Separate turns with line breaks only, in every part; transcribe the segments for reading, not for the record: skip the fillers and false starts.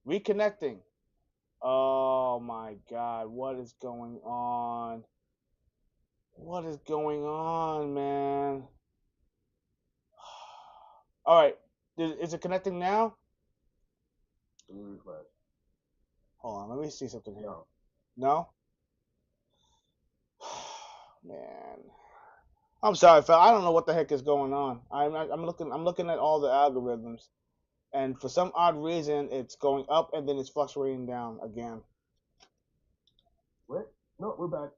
Reconnecting. Oh my God, what is going on? What is going on, man? All right, is it connecting now? Hold on, let me see something here. No? Man, I'm sorry, Phil. I don't know what the heck is going on. I'm looking at all the algorithms, and for some odd reason, it's going up and then it's fluctuating down again.
Wait, no, we're back.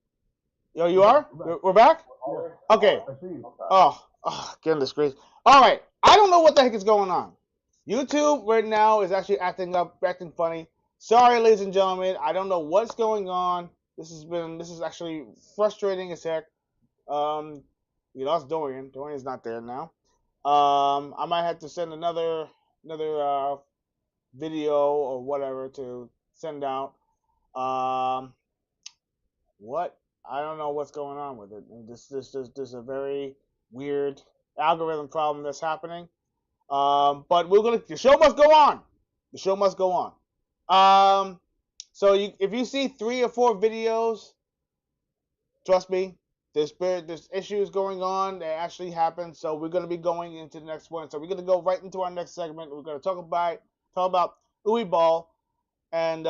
Yo, you are? We're back?
Yeah.
Okay.
I see you.
Goodness gracious. All right. I don't know what the heck is going on. YouTube right now is actually acting funny. Sorry, ladies and gentlemen. I don't know what's going on. This is actually frustrating as heck. Um, we lost Dorian. Dorian's not there now. I might have to send another video or whatever to send out. Um, what? I don't know what's going on with it. This a very weird algorithm problem that's happening. But the show must go on. The show must go on. So if you see 3 or 4 videos, trust me, there's issues going on that actually happened. So we're gonna be going into the next one. So we're gonna go right into our next segment. We're gonna talk about Uwe Ball and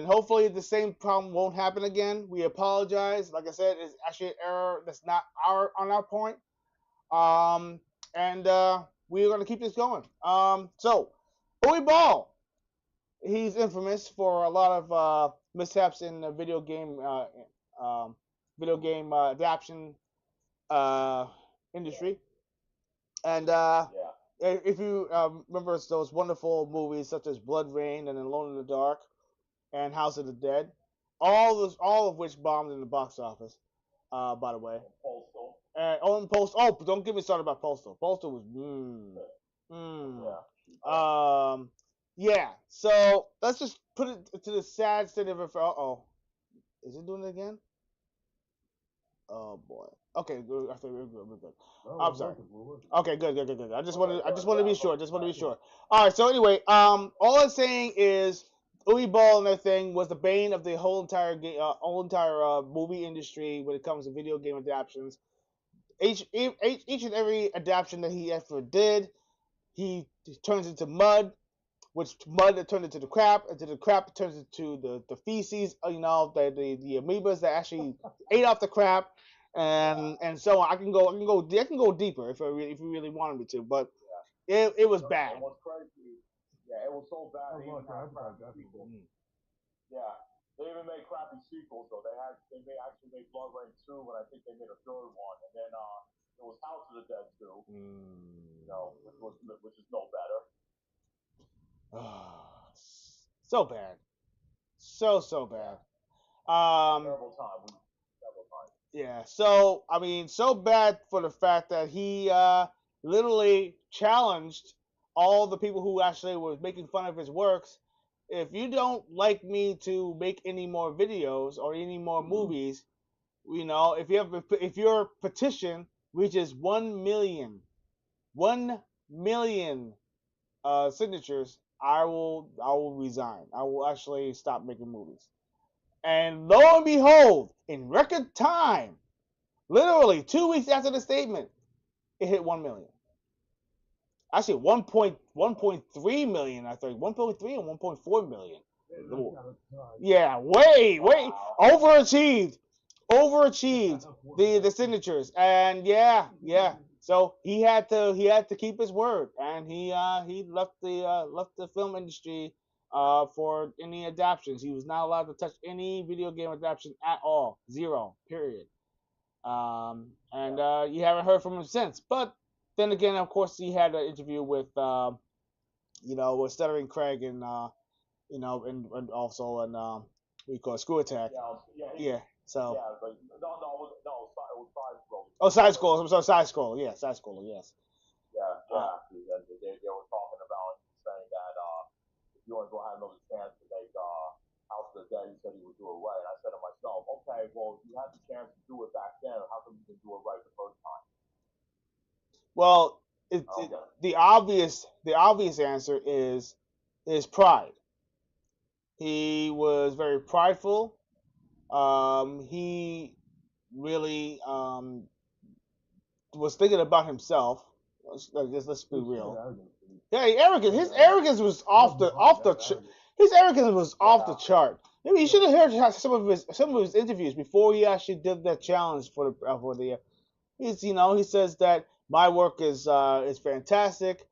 hopefully the same problem won't happen again. We apologize. Like I said, it's actually an error that's not on our point. And we're gonna keep this going. So Uwe Ball, he's infamous for a lot of mishaps in the um, video game adaptation uh, industry. And if you remember those wonderful movies such as Blood Rain and Alone in the Dark and House of the Dead, all of which bombed in the box office. By the way,
Postal.
and on Post. Oh, don't get me started about Postal. Postal was Um, yeah. So let's just put it to the sad state of it. Is it doing it again? Oh boy. Okay, good. I think we're good. We're good.
No,
I'm sorry.
working.
Okay, good. I just want to be sure. Just want to be sure. All right. So anyway, all I'm saying is Uwe Ball and everything was the bane of the whole entire movie industry when it comes to video game adaptations. Each and every adaptation that he ever did, he turns into mud, which mud that turned into the crap, into the crap turns into the feces, the amoebas that actually ate off the crap, and so on. I can go deeper if you really wanted me to, but it was bad.
It was crazy. Yeah, it was so bad. They even had crappy sequels. Yeah, they even made crappy sequels. So actually made Blood Rain 2, and I think they made a third one, and then it was House of the Dead 2. Which is no better.
So bad, so bad.
Terrible time. Terrible time.
Yeah. So I mean, so bad for the fact that he literally challenged all the people who actually was making fun of his works. If you don't like me to make any more videos or any more movies, if your petition reaches 1 million signatures, I will resign. I will actually stop making movies. And lo and behold, in record time, literally 2 weeks after the statement, it hit 1 million. Actually, 1.3 million. I think 1.3 and 1.4 million. Yeah, way overachieved, the signatures, and yeah. So he had to keep his word, and he left the film industry for any adaptations. He was not allowed to touch any video game adaptation at all. Zero. Period. And you haven't heard from him since. But then again, of course, he had an interview with Stuttering Craig and also what you call it, Screw Attack. Yeah. So.
Yeah, but no, it was Side Scroll.
Oh, Side Scroll. I'm sorry, Side Scroll. Yeah, Side Scroll. Yes.
Yeah. They were talking about saying that if you want to have another chance to make House of the Dead, he said he would do it right. And I said to myself, okay, well, if you had the chance to do it back then, how come you didn't do it right the first time?
Well, the obvious answer is is pride. He was very prideful. He really was thinking about himself. Let's be real. Yeah, arrogance. His arrogance was his arrogance was off the chart. Maybe you should have heard some of his interviews before he actually did that challenge for the. He says that my work is fantastic.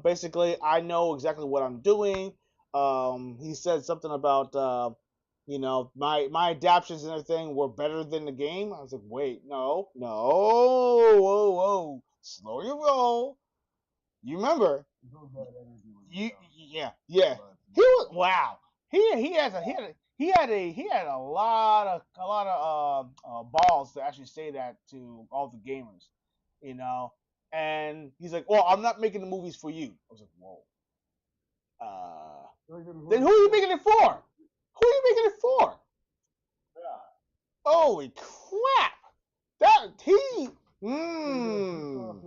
Basically, I know exactly what I'm doing. He said something about my adaptations and everything were better than the game. I was like, wait, no, no, whoa, slow your roll. You remember? Yeah. He was wow. He had a lot of balls to actually say that to all the gamers, you know. And he's like, "Well, I'm not making the movies for you." I was like, "Whoa." Then who are you making it for? Who are you making it for?
Yeah.
Holy crap! That he. Mmm.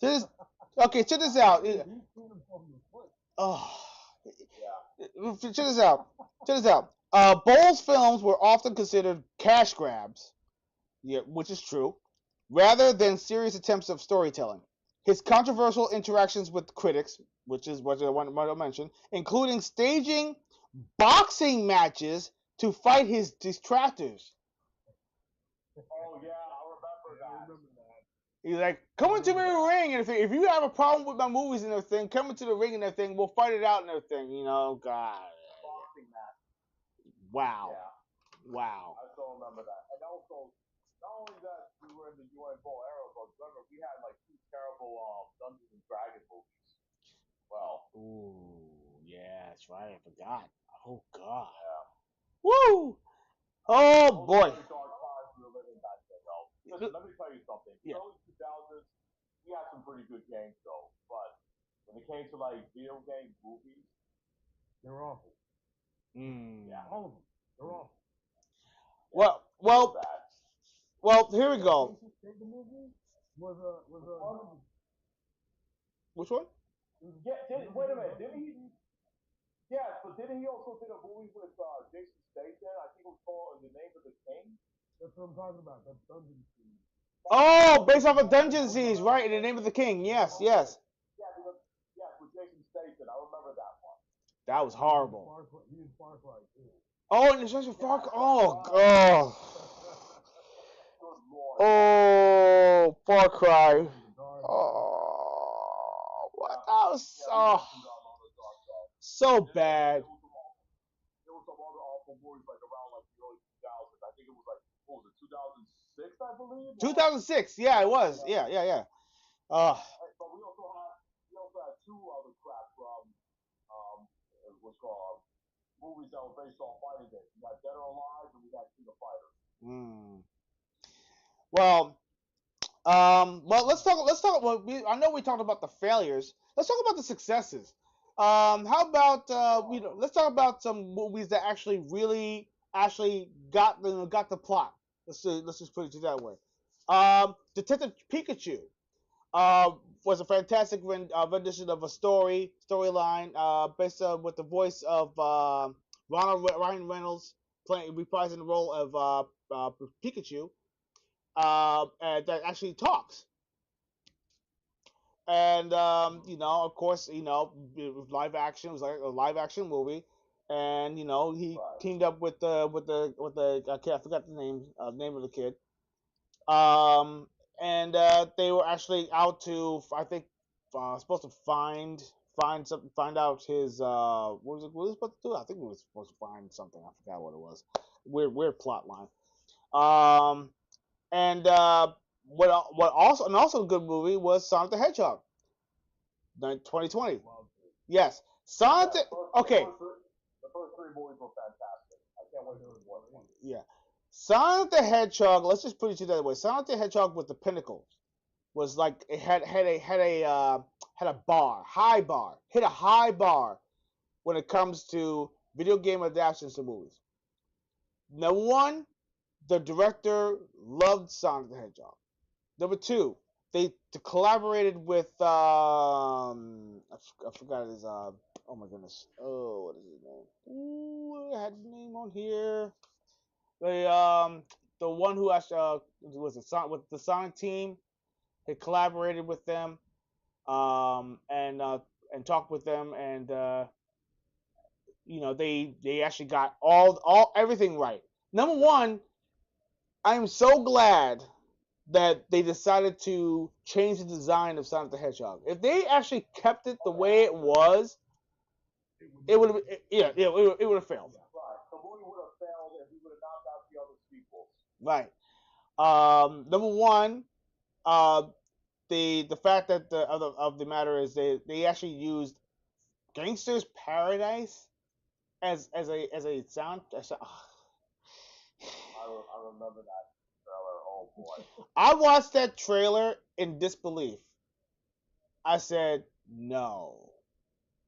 This, okay, check this out. Oh, check this out. Check this out. Bowles films were often considered cash grabs, yeah, which is true, rather than serious attempts of storytelling. His controversial interactions with critics, which is what I want to mention, including staging boxing matches to fight his detractors.
Oh yeah, I remember that.
He's like, come into the ring, and if you have a problem with my movies and everything, come into the ring and everything. We'll fight it out and everything. God.
Boxing match.
Wow.
Yeah.
Wow.
I still remember that. And also, not only that we were in the UN Bowl era, but remember we had like two terrible Dungeons and Dragons movies. Well.
Ooh, yeah, that's right. I forgot. Oh God.
Yeah.
Woo! Oh
Those
boy.
were the dark times we were living back then, though. Listen, let me tell you something.
Yeah.
Early 2000s, we had some pretty good games, though. But when it came to like video game movies, they were awful. Yeah, all of them. They're awful.
Yeah. Well, here we go.
The movie was
Which one?
Yeah, wait a minute. Didn't he? Yes, but didn't he also did a movie with Jason Statham? I think it was called In the Name of the King. That's what I'm talking about. That's Dungeon Siege.
Oh, based off of Dungeon Siege, right? In the Name of the King. Yes, yes.
Yeah, with Jason Statham. I remember that one.
That was horrible.
He was Far Cry too.
Oh, and it's just Far Cry. Oh, God. Oh, Far Cry. Oh, what? That was so bad.
There was some other awful movies like around like the early 2000s. I think it was like, what was it, 2006, I believe?
2006. Yeah, it was. Yeah.
But we also had two other crap from what's called movies that were based on fighting games. We had Dead or Alive and we had King of Fighters.
Well, let's talk. Well, I know we talked about the failures. Let's talk about the successes. How about let's talk about some movies that actually got the plot. Let's just put it that way. Detective Pikachu uh, was a fantastic rendition of a storyline based with the voice of Ryan Reynolds reprising the role of Pikachu, and that actually talks. And of course, it was live action. It was like a live action movie, and he teamed up with the I forgot the name of the kid. And they were actually out to I think supposed to find out his what was he supposed to do? I think we were supposed to find something. I forgot what it was. Weird plot line. Um, and what also a good movie was Sonic the Hedgehog, 2020. Yes, Sonic. Okay.
The first three movies were fantastic. I can't wait for the fourth one.
Yeah, Sonic the Hedgehog. Let's just put it that way. Sonic the Hedgehog with the pinnacle was like it had a bar, high bar, hit a high bar when it comes to video game adaptations to movies. Number one, the director loved Sonic the Hedgehog. Number two, they collaborated with I forgot his oh my goodness, oh, what is his name? Ooh, I had his name on here. The one who actually was with the Sonic team. He collaborated with them, and talked with them, and they actually got all everything right. Number one, I am so glad that they decided to change the design of Sonic the Hedgehog. If they actually kept it the way it was, it would have it would have failed.
Right. The movie would have failed if he would have knocked out the other sequels.
Right. Number one, uh, the fact that the matter is they actually used Gangster's Paradise as a sound.
I remember that trailer. Oh boy.
I watched that trailer in disbelief. I said, no,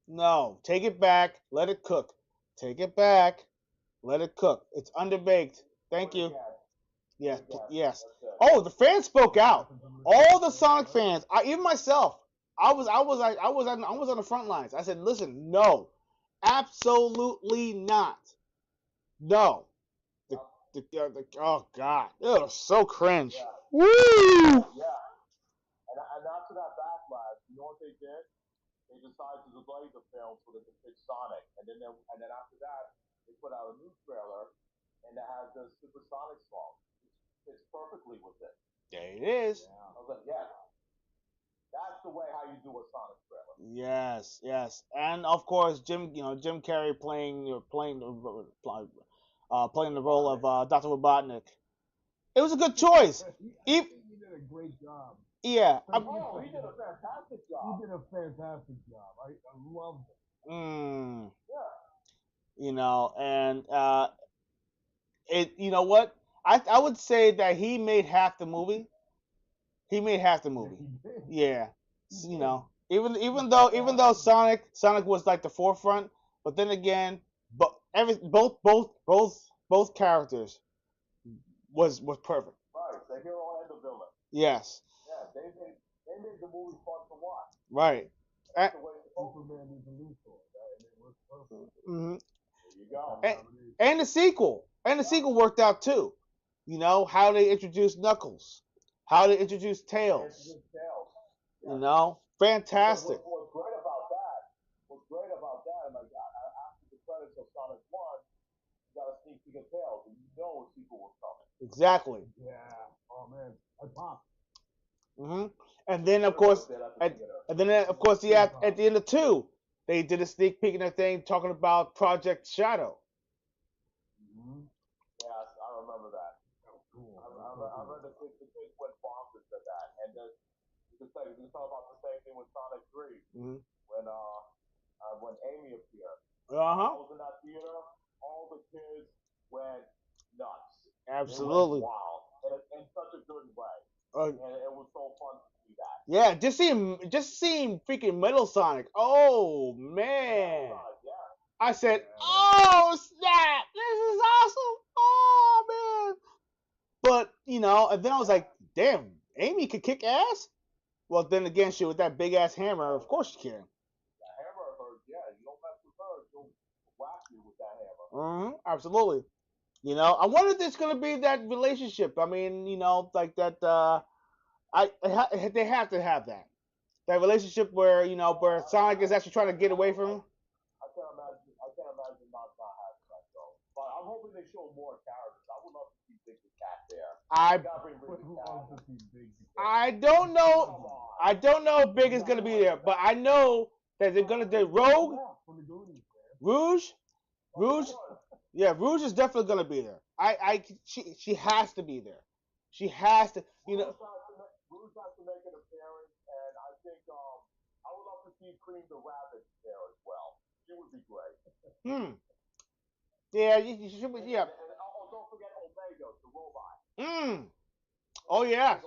no, take it back, let it cook. Take it back, let it cook. It's underbaked. Thank you. Yes, yes. Oh, the fans spoke out. All the Sonic fans, even myself, I was on the front lines. I said, listen, no, absolutely not, no. Oh God, it was so cringe.
Yeah.
Woo!
Yeah. And after that backlash, you know what they did? They decided to delay the film so they could fix Sonic, and then after that, they put out a new trailer, and it has the Supersonic song. It fits perfectly with it.
There it is.
Yeah. I was like, yeah, that's the way how you do a Sonic trailer.
Yes, yes, and of course Jim Carrey playing the role of Dr. Robotnik. It was a good choice.
He did a great job.
Yeah.
Oh, he did a fantastic job.
He did a fantastic job. I loved it.
Yeah.
And you know what? I would say that he made half the movie. He made half the movie. Yeah. Even though Sonic was like the forefront, but then again, both characters was perfect.
Right, the hero and the villain.
Yes.
Yeah, they made the movie fun to watch.
Right.
That's the way
Superman is the Luthor. And it was perfect.
Mm-hmm.
There you go.
And the sequel. And the sequel worked out too. How they introduced Knuckles, how they introduced Tails.
Yeah.
Fantastic.
What's great about that, and like after the credits of Sonic 1, you got a sneak peek of Tails, and you know a sequel was coming.
Exactly.
Yeah. Oh man, I popped.
Mm-hmm. And then of course, at the end of 2, they did a sneak peek and everything talking about Project Shadow.
Mm-hmm. Yes, I remember that. Cool. I remember the kids went bonkers at that, and you can talk about the same thing with Sonic 3 when Amy appeared. I was in that theater. All the kids went nuts.
Absolutely.
Wow, in such a good way. And it was so fun to see that.
Yeah, just seeing freaking Metal Sonic. Oh man.
Yeah.
I said, "Oh snap! This is awesome! Oh man!" But and then I was like, "Damn, Amy could kick ass." Well, then again, she with that big ass hammer, of course she can.
The hammer of hers, yeah. You don't mess with her, she'll whack you with that hammer.
Mm-hmm, absolutely. I wonder if there's gonna be that relationship. I mean, like that. They have to have that relationship where where Sonic is actually trying to get away from him.
I can't imagine not having that though. But I'm hoping they show more characters. I would love to see Big the Cat there.
I don't know. I don't know if Big is gonna be there, but I know that they're gonna do Rogue, Rouge. Yeah, Rouge is definitely gonna be there. She has to be there. She has to.
Rouge has to make an appearance, and I think I would love to see Cream the Rabbit there as well. She would be great.
Yeah, you should be. Yeah.
And don't forget Omega, the robot.
Oh yeah.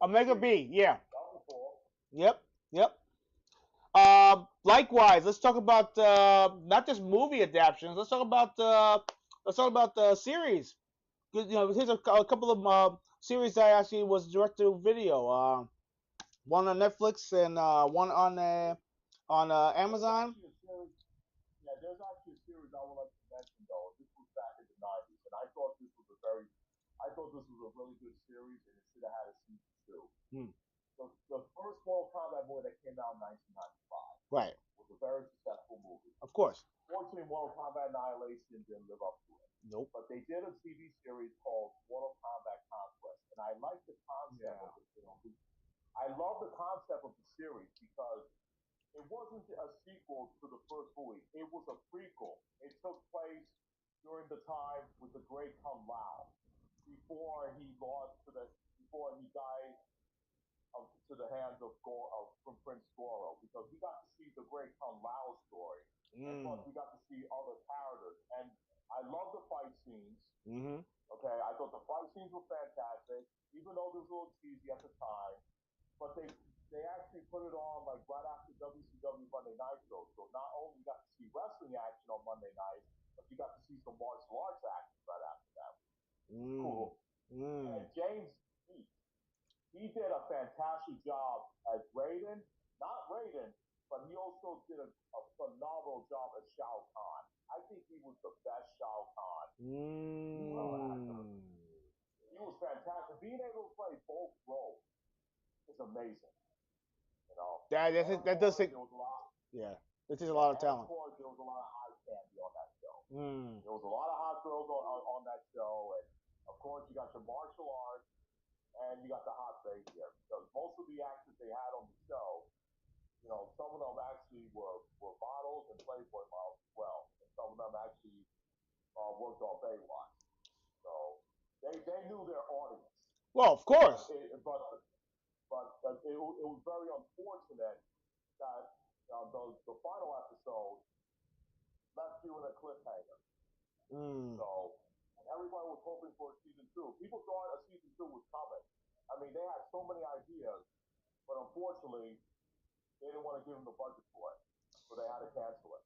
Omega B. Yeah. Yep. Likewise, let's talk about not just movie adaptations. Let's talk about the series. Here's a couple of series that actually was direct to video. One on Netflix and one on Amazon.
There's actually a series I would like to mention though. This was back in the '90s, and I thought this was a really good series, and it should have had a season two.
Hmm.
The first Mortal Kombat movie that came out in 1995
Right.
was a very successful movie.
Of course.
Fortunately, Mortal Kombat Annihilation didn't live up to it.
Nope.
But they did a TV series called Mortal Kombat Conquest, and I like the concept of the film. I love the concept of the series because it wasn't a sequel to the first movie. It was a prequel. It took place during the time with the Great Kung Lao before he died to the hands of from Prince Goro, because we got to see the Great Kung Lao story, and plus we got to see other characters. And I love the fight scenes.
Mm-hmm.
Okay, I thought the fight scenes were fantastic, even though it was a little cheesy at the time. But they actually put it on like right after WCW Monday Night Show. So not only you got to see wrestling action on Monday nights, but you got to see some martial arts action right after that. Cool. And James Beat, he did a fantastic job as Raiden. Not Raiden, but he also did a phenomenal job as Shao Kahn. I think he was the best Shao Kahn actor. He was fantastic. Being able to play both roles is amazing. You know,
that does take. Yeah, it takes a lot of talent.
Of course, there was a lot of eye candy on that show. There was a lot of hot girls on that show, and of course, you got your martial arts and you got the hot face there, because most of the actors they had on the show, you know, some of them actually were models and Playboy models as well, and some of them actually worked on Baywatch. So they knew their audience.
Well, of course.
But it was very unfortunate that the final episode left you in a cliffhanger. So, and everybody was hoping for a season two. People thought a season two was coming. I mean, they had so many ideas, but unfortunately, they didn't want to give them the budget for it, so they had to cancel it.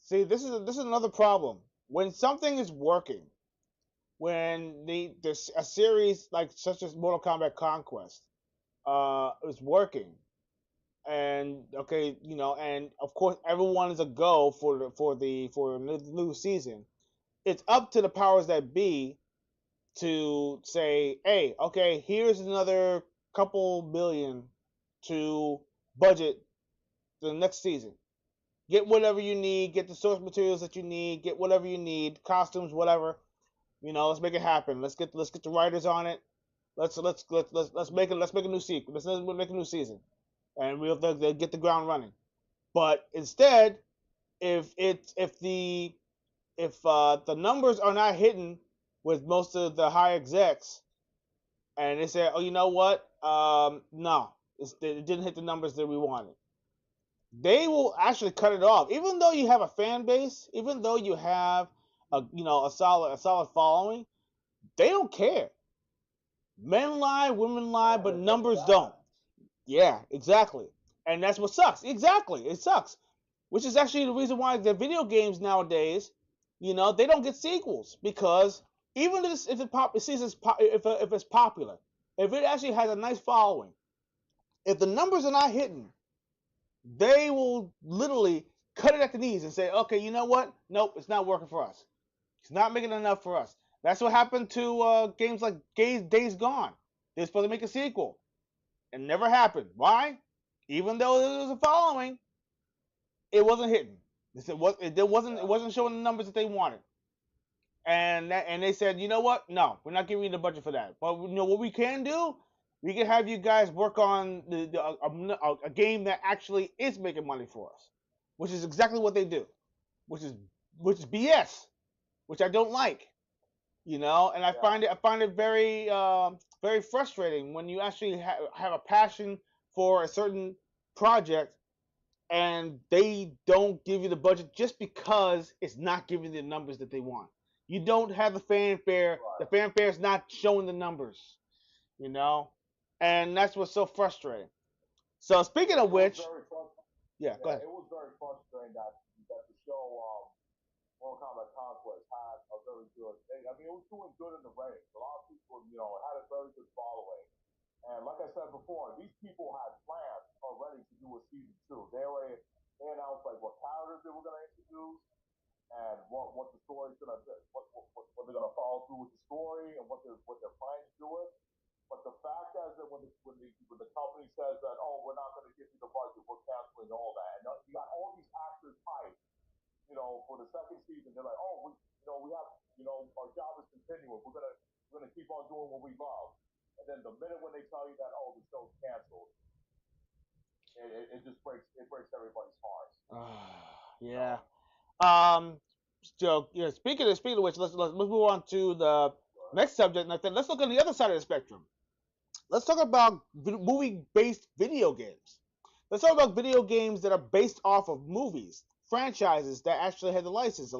See, this is another problem. When something is working, when there's a series like such as Mortal Kombat Conquest is working, and okay, you know, and of course everyone is a go for the new season. It's up to the powers that be to say, hey, okay, here's another couple million to budget the next season. Get whatever you need, get the source materials that you need, get whatever you need, costumes, whatever. You know, let's make it happen. Let's get the writers on it. Let's make it. Let's make a new sequel. Let's make a new season, and they'll get the ground running. But instead, if the numbers are not hitting with most of the high execs, and they say, oh, you know what? No, it didn't hit the numbers that we wanted. They will actually cut it off, even though you have a fan base, even though you have a solid following. They don't care. Men lie, women lie, but numbers don't. Yeah, exactly. And that's what sucks. Exactly, it sucks. Which is actually the reason why the video games nowadays, they don't get sequels, because even if it's popular, if it actually has a nice following, if the numbers are not hitting, they will literally cut it at the knees and say, okay, you know what? Nope, it's not working for us. It's not making enough for us. That's what happened to games like Days Gone. They were supposed to make a sequel. It never happened. Why? Even though there was a following, it wasn't hitting. It wasn't showing the numbers that they wanted. And they said, you know what? No, we're not giving you the budget for that. But what we can do? We can have you guys work on a game that actually is making money for us, which is exactly what they do, which is BS, which I don't like. And I find it very very frustrating when you actually have a passion for a certain project and they don't give you the budget just because it's not giving the numbers that they want. You don't have the fanfare. Right. The fanfare is not showing the numbers, and that's what's so frustrating. So speaking of which,
go ahead. It was very frustrating that the show Mortal Kombat Conquest had a very good. I mean, it was doing good in the ratings. A lot of people, had a very good following. And like I said before, these people had plans already to do a season two. They announced like what characters they were going to introduce and what the story's going to be, what they're going to follow through with the story and what they're planning to do it. But the fact is that when the company says that, oh, we're not going to give you the budget, we're canceling all that, and you got all these actors hyped, for the second season, they're like, oh, we have, our job is continuing. We're gonna keep on doing what we love. And then the minute when they tell you that, oh, the show's canceled, it just breaks everybody's hearts.
Yeah. So speaking of which, let's move on to the next subject. And let's look on the other side of the spectrum. Let's talk about movie-based video games. Let's talk about video games that are based off of movies, franchises that actually have the licensed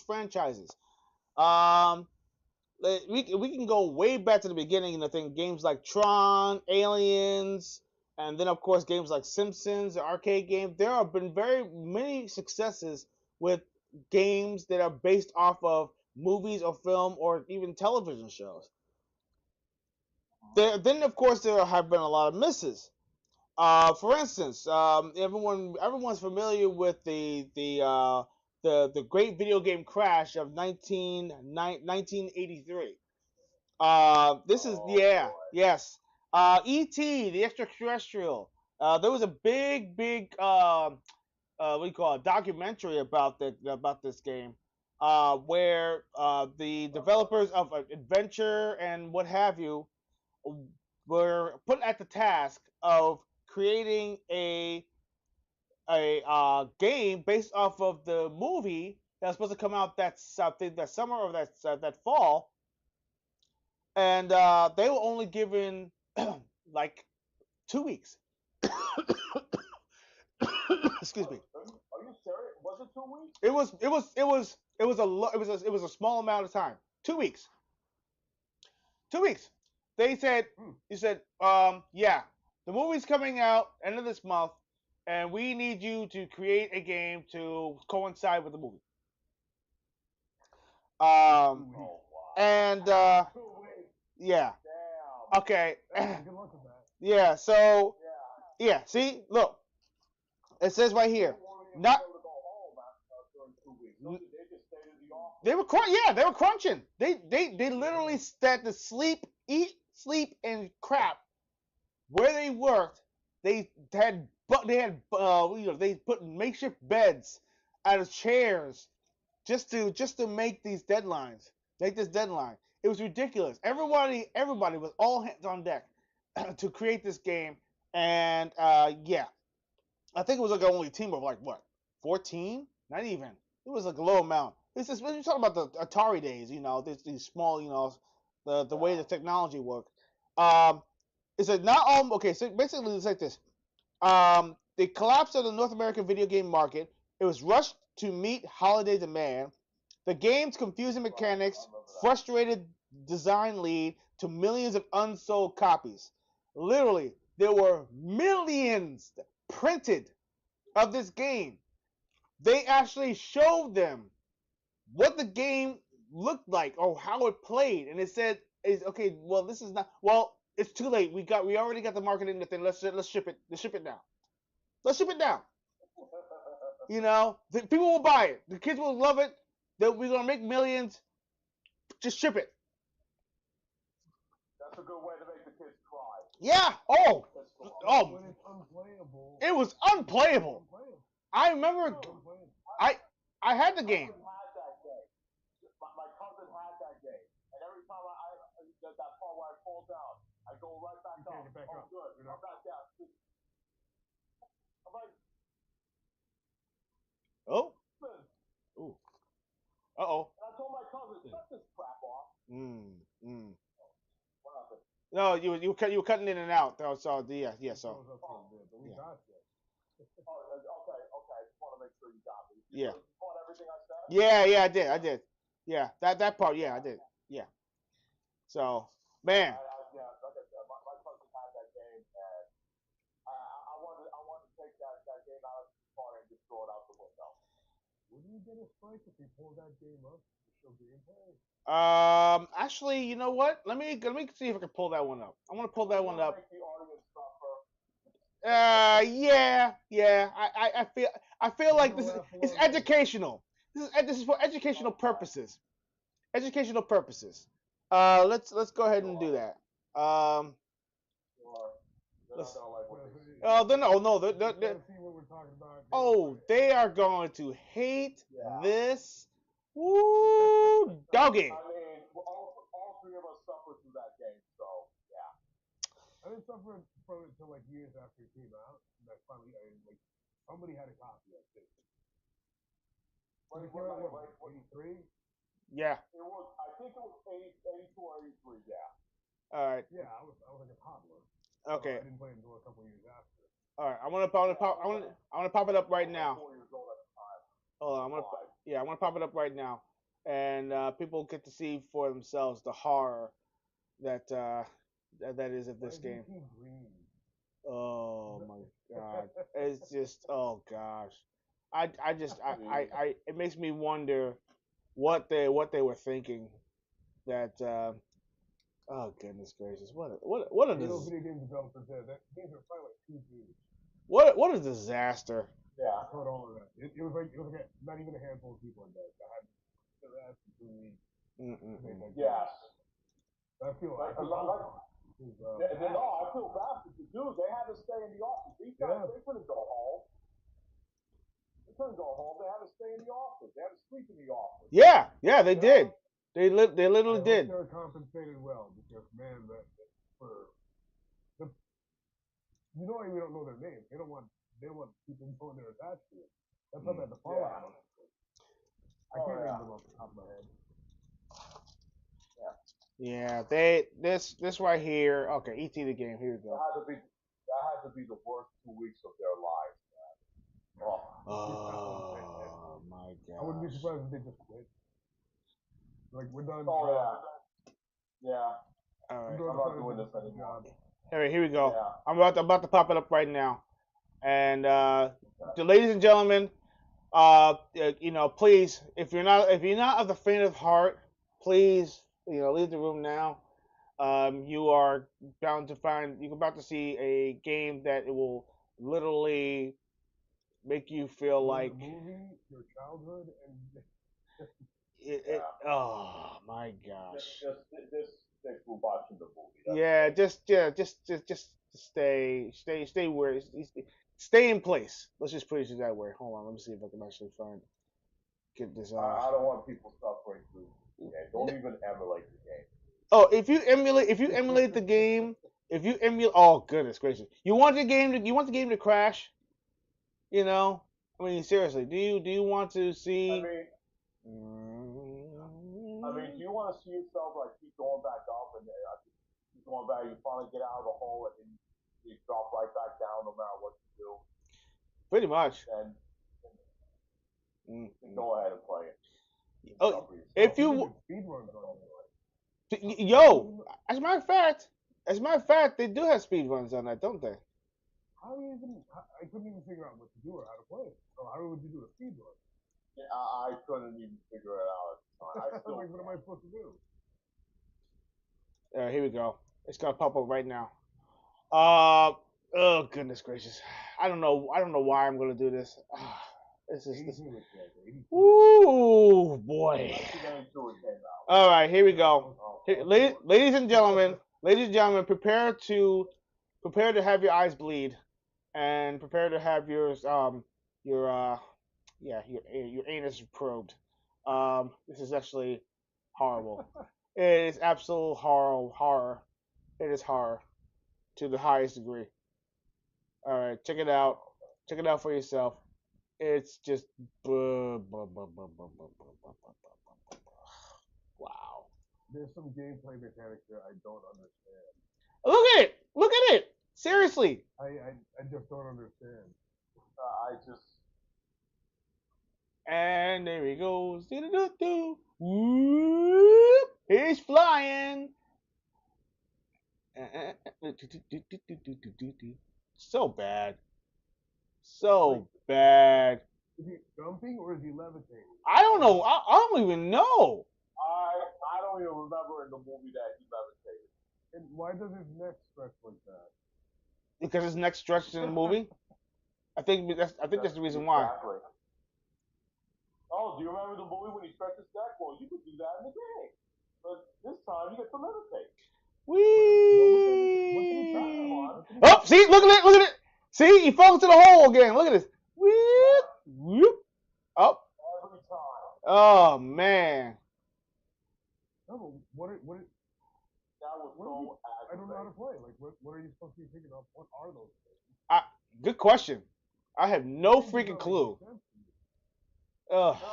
franchises. We can go way back to the beginning, and I think games like Tron, Aliens, and then of course games like Simpsons, the arcade game. There have been very many successes with games that are based off of movies or film or even television shows. Then of course there have been a lot of misses. For instance, everyone's familiar with the great video game crash of 1983. This is
Boy.
yes. E.T. the extraterrestrial. There was a big what do you call it, documentary about this game, where the developers of Adventure and what have you were put at the task of creating a game based off of the movie that was supposed to come out that summer or that fall, and they were only given like 2 weeks. Excuse me.
Are you serious? Was it 2 weeks?
It was a small amount of time. 2 weeks. 2 weeks. They said, yeah, the movie's coming out end of this month, and we need you to create a game to coincide with the movie.
Oh, wow.
And
2 weeks.
yeah,
Damn.
okay,
Good luck with that.
yeah. So
Yeah.
yeah, see, look, it says right here,
They
not.
weren't able to go home during 2 weeks. So they just stayed in the office.
They were they were crunching. They literally had to sleep, eat, sleep, and crap where they worked. They had they put makeshift beds out of chairs just to make these deadlines. Make this deadline. It was ridiculous. Everybody was all hands on deck to create this game, and yeah, I think it was like only a team of like what, 14? Not even. It was like a low amount. It's just when you talk about the Atari days, these small, the way the technology worked. It's like not all okay. So basically, it's like this. The collapse of the North American video game market. It was rushed to meet holiday demand. The game's confusing mechanics frustrated design lead to millions of unsold copies. Literally, there were millions printed of this game. They actually showed them what the game looked like or how it played, and it said, "Is okay. Well, this is not. Well, it's too late. We already got the marketing thing. Let's ship it. Let's ship it now. Let's ship it now. People will buy it. The kids will love it. That we're gonna make millions. Just ship it."
That's a good way to make the kids cry.
Yeah. Oh.
When it's unplayable.
It was unplayable. I remember. I had the game.
My cousin had that game, and every time that part where I fall down, I go right back up.
Back
oh,
up.
good. I'm back down. I'm like,
Oh. Ooh. Uh-oh.
And I told my cousin, cut this crap off. What happened?
No, you were cutting in and out. So so.
Okay. I just want to make sure you got me.
Yeah.
You caught everything I said?
Yeah, I did. Yeah, that part, yeah, I did. Yeah. So, man.
Like I said, my cousin had that game, and I wanted to take that game out of the car and just throw it out the window.
Wouldn't you get a strike if you pulled that game up? actual gameplay?
Actually, you know what? Let me see if I can pull that one up. I want to pull that one up.
Make the audience suffer.
Yeah. I feel like
Gonna
this is
laugh
it's
along with.
educational. This is for educational purposes. Educational purposes. Let's go ahead and do that.
Or they're not
Let's.
gonna like what they see.
No,
Gotta see what we're talking about.
oh, they are going to hate
Yeah.
this. Woo, doggy.
I mean, all three of us suffered through that game, so yeah.
I didn't suffer from it until like years after it came out. And I finally, like, somebody had a copy of it.
What,
It came out, what, 83?
Yeah.
It was, I think it was 82 or 83, yeah.
All right.
Yeah, I was like a toddler.
Okay.
So I didn't play it until a couple years after.
All right. I want to pop it up right now.
4 years old at the time.
Hold on. I want to pop it up right now, and people get to see for themselves the horror that that is of this game.
Green?
Oh my god. It's just, oh gosh. I it makes me wonder what they were thinking, that oh goodness gracious. What a
Video game developers there. These are probably like 2 dudes.
what a disaster.
Yeah.
I heard all of that. It was like not even a handful of people in there. I had their ass for 2 weeks.
Yes.
I feel
no, I feel bad for the dudes. They had to stay in the office. These guys, they couldn't go home. They had to stay in the office. They had to sleep in the office.
Yeah, they did. They literally did.
They were compensated well because man, for the we don't know their names. They don't want people knowing they're attached to it. That's not at the Fallout. I can't name them off the top of my head.
Yeah, this right here. Okay, ET the game. Here we go.
That had to be the worst 2 weeks of their lives, man.
Oh my god.
I wouldn't be surprised if they just quit. Like, we're done.
Oh yeah.
All right.
I'm not doing this anymore.
Here we go.
Yeah.
I'm about to pop it up right now, and ladies and gentlemen, please, if you're not of the faint of heart, please, leave the room now. You are bound to find you're about to see a game that it will literally make you feel like
movie, your childhood, and
oh my gosh.
Just stick to watching the movie.
Yeah, just stay where stay in place. Let's just put it that way. Hold on, let me see if I can actually get this.
I don't want people suffering through the game. Don't even emulate the game.
Oh, if you emulate the game, oh goodness gracious, you want the game to crash? I mean, seriously, do you want to see?
I mean, do you want to see yourself like keep going back up and keep going back? You finally get out of the hole and then you drop right back down no matter what you do.
Pretty much.
And go ahead and play it.
Oh, if you as a matter of fact, they do have speed runs on that, don't they?
I couldn't even figure out what to do or how to play it. So how would you do a speed run?
Yeah, I couldn't even figure it out.
Like, what am I supposed to do?
Here we go. It's gonna pop up right now. Oh goodness gracious! I don't know why I'm gonna do this. This. Ooh boy! All right, here we go. Ladies and gentlemen, prepare to have your eyes bleed, and prepare to have your anus probed. This is actually horrible. It is absolute horror. It is horror to the highest degree. All right, check it out. Check it out for yourself. It's just wow.
There's some gameplay mechanics there I don't understand.
Look at it! Look at it! Seriously.
I just don't understand.
And there he goes. Whoop! He's flying. So bad. So bad.
Is he jumping or is he levitating?
I don't know. I don't even know.
I don't even remember in the movie that he levitated.
And why does his neck stretch like that?
Because his neck stretched in the movie. I think that's the reason why.
Exactly. Oh, do you remember the movie when he stretched his neck? Well, you could do that in the game, but this time you get to levitate.
What did he try?
Whee!
What did he
Oh,
try?
see, look at it, look at it. See, he falls into the hole again. Look at this. Whoop, whoop. Oh,
Every time.
oh man.
No, but
That was
what
so
I don't know how to
aggravating.
play. Like, what are you supposed to be thinking of? What are those things?
I, good question. I have no
Things do
freaking
not make
clue.
sense to me.
Ugh.
No.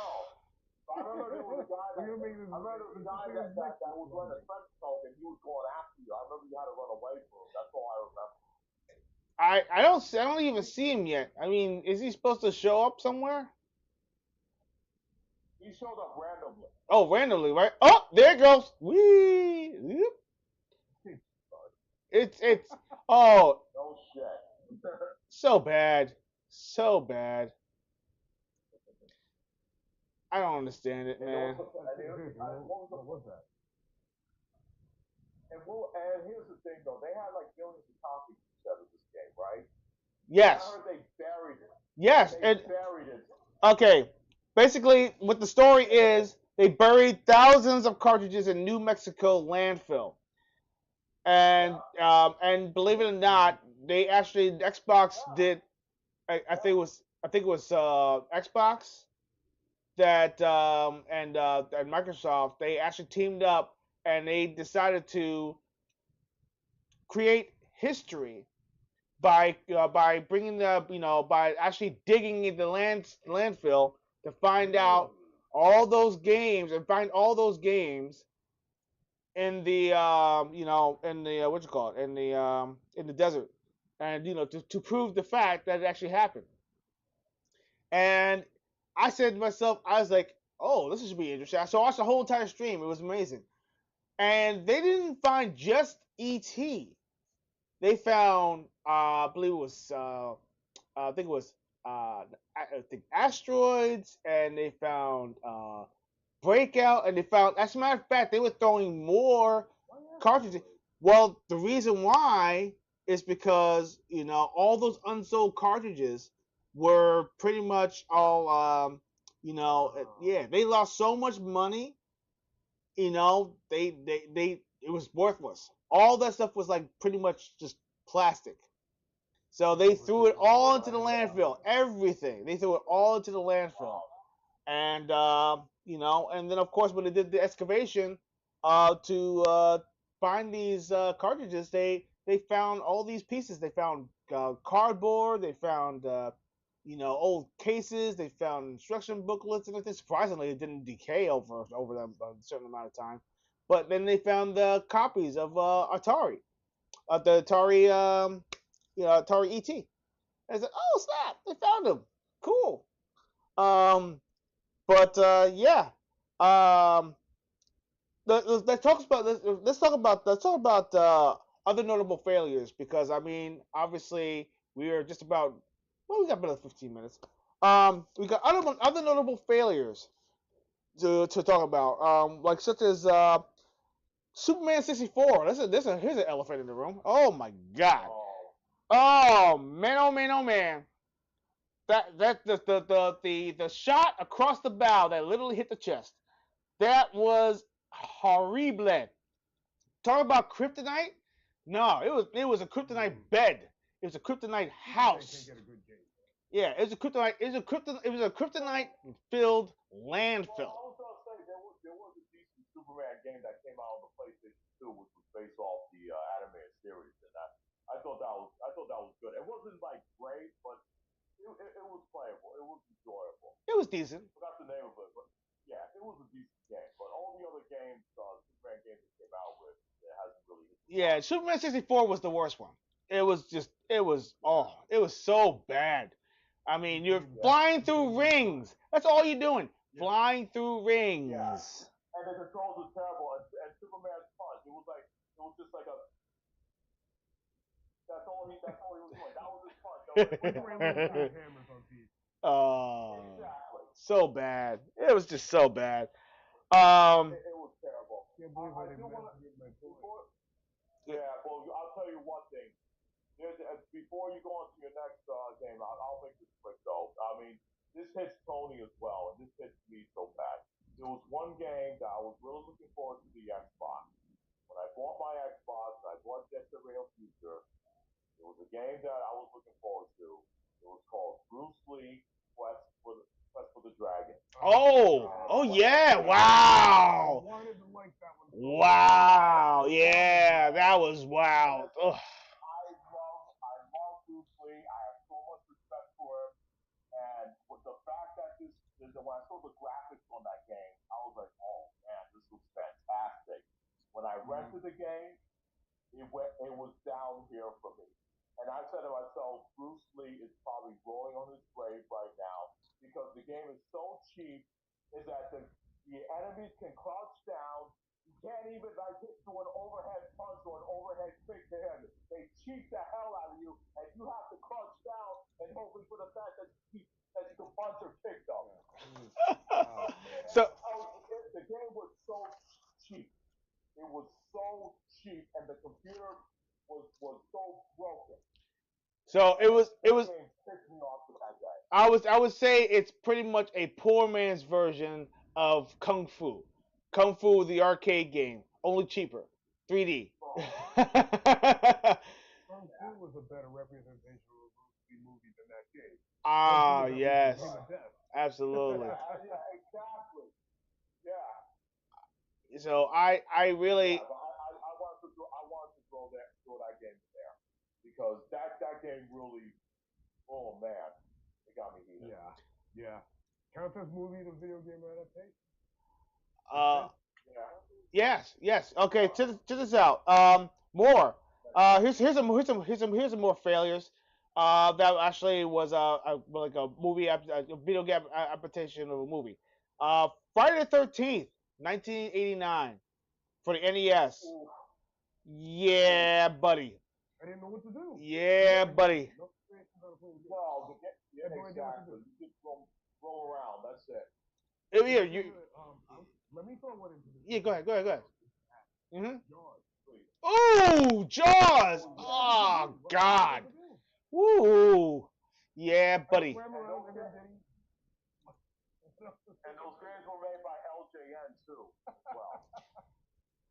I remember there was a guy that
You're making this-
I remember there was a guy
this
that,
is
that, that
next
was
to
running a
me.
trench coat and he was going after you. I remember you had to run away from him. That's all I remember.
I don't even see him yet. I mean, is he supposed to show up somewhere?
He showed up randomly.
Oh, randomly, right? Oh, there it goes. Whee! Whoop. It's oh,
No shit.
so bad. So bad. I don't understand it,
And
man.
What was that?
And here's the thing though, they had like millions of copies of this game, right?
Yes.
I heard they buried it.
Yes.
They buried it.
Okay. Basically, what the story is, they buried thousands of cartridges in New Mexico landfill. And believe it or not, they actually Xbox did. I think it was Xbox that and Microsoft. They actually teamed up and they decided to create history by bringing the by actually digging in the landfill to find out all those games and find all those games in the in the what you call it in the desert, and to prove the fact that it actually happened. And I said to myself, I was like, oh, this should be interesting. So I watched the whole entire stream. It was amazing. And they didn't find just ET. They found, I believe it was, I think it was, I think asteroids, and they found breakout, and they found. As a matter of fact, they were throwing more cartridges. Well, the reason why is because all those unsold cartridges were pretty much all yeah, they lost so much money. They it was worthless. All that stuff was like pretty much just plastic. So they threw it all into the landfill. Everything. They threw it all into the landfill. And and then of course when they did the excavation to find these cartridges, they found all these pieces. They found cardboard. They found old cases. They found instruction booklets and everything. Surprisingly, it didn't decay over them a certain amount of time. But then they found the copies of Atari, the Atari, Atari ET. And I said, "Oh snap! They found them. Cool." Um, but yeah, um, let's talk about other notable failures because I mean, obviously we are just about we got about 15 minutes. We got other notable failures to talk about, like such as Superman 64. Here's an elephant in the room. Oh my God. Oh man, oh man, oh man. That the shot across the bow that literally hit the chest. That was horrible. Talk about kryptonite? No, it was a kryptonite bed. It was a kryptonite house. Yeah, it was a kryptonite filled landfill.
I was gonna say there was a decent Superman game that came out on the PlayStation 2, which was based off the animated series, and I thought that was good. It wasn't like great, but it was playable. It was enjoyable.
It was decent.
I forgot the name of it, but yeah, it was a decent game. But all the other games, Superman games that came out with, it hasn't really hit the
Yeah,
mark.
Superman 64 was the worst one. It was so bad. I mean, you're flying through rings. That's all you're doing. Flying through rings.
And the controls were terrible. And Superman's punch, it was just like a. That's all he was doing. That was his punch.
Oh,
Exactly.
so bad. It was just so bad.
It was
can't believe how
I
they
do want to.
messed with my toy.
Yeah, well, I'll tell you one thing. Before you go on to your next game, I'll make this quick though. I mean, this hits Tony as well, and this hits me so bad. There was one game that I was really looking forward to the Xbox. When I bought my Xbox, I bought Jet to Real Future. It was a game that I was looking forward to. It was called Bruce Lee Quest for the Dragon.
Oh yeah! Wow!
I wanted to like that one.
Wow! Yeah, that was wow. Ugh.
I love Bruce Lee. I have so much respect for him. And with the fact that when I saw the graphics on that game, I was like, oh man, this looks fantastic. When I rented the game, it was down here for me. And I said to myself, Bruce Lee is probably rolling on his grave right now because the game is so cheap. Is that the enemies can crouch down. You can't even like do an overhead punch or an overhead kick to him. They cheat the hell out of you, and you have to crouch down and hoping for the fact that you can punch or kick them.
Oh man.
So
The game was so cheap. It was so cheap, and the computer was so broken.
so it was
Game pissed me off with that guy.
I would say it's pretty much a poor man's version of Kung Fu. Kung Fu, the arcade game, only cheaper, 3D.
Kung Fu was a better representation of a Bruce Lee movie than that game. Kung Fu
Ah,
was at least a
yes,
game of death.
absolutely.
Yeah, exactly. Yeah,
So I
yeah.
really
But I wanted to throw that game in there because that game really, oh man, it got me heated.
Yeah. Yeah. Count this movie the video game adaptation?
uh
Yeah.
yes. Okay, check this out. More. Here's some more failures. That actually was like a movie a video game adaptation of a movie. Friday the 13th, 1989 for the NES.
Ooh, ooh.
Yeah, buddy.
I didn't know what to do.
Yeah, buddy.
No experience on how to play the game.
No, yeah,
I had no idea what to
exactly.
do.
You just roll around. That's it.
Yeah,
Let me throw one into this.
yeah. Go ahead. Go ahead. Go ahead. Mhm.
Jaws.
Please.
Oh, Jaws.
Oh, yeah.
Oh
What
God.
was the game?
Woo. Yeah,
I
buddy.
swam around and then getting.
And those games were made by LJN too. Well,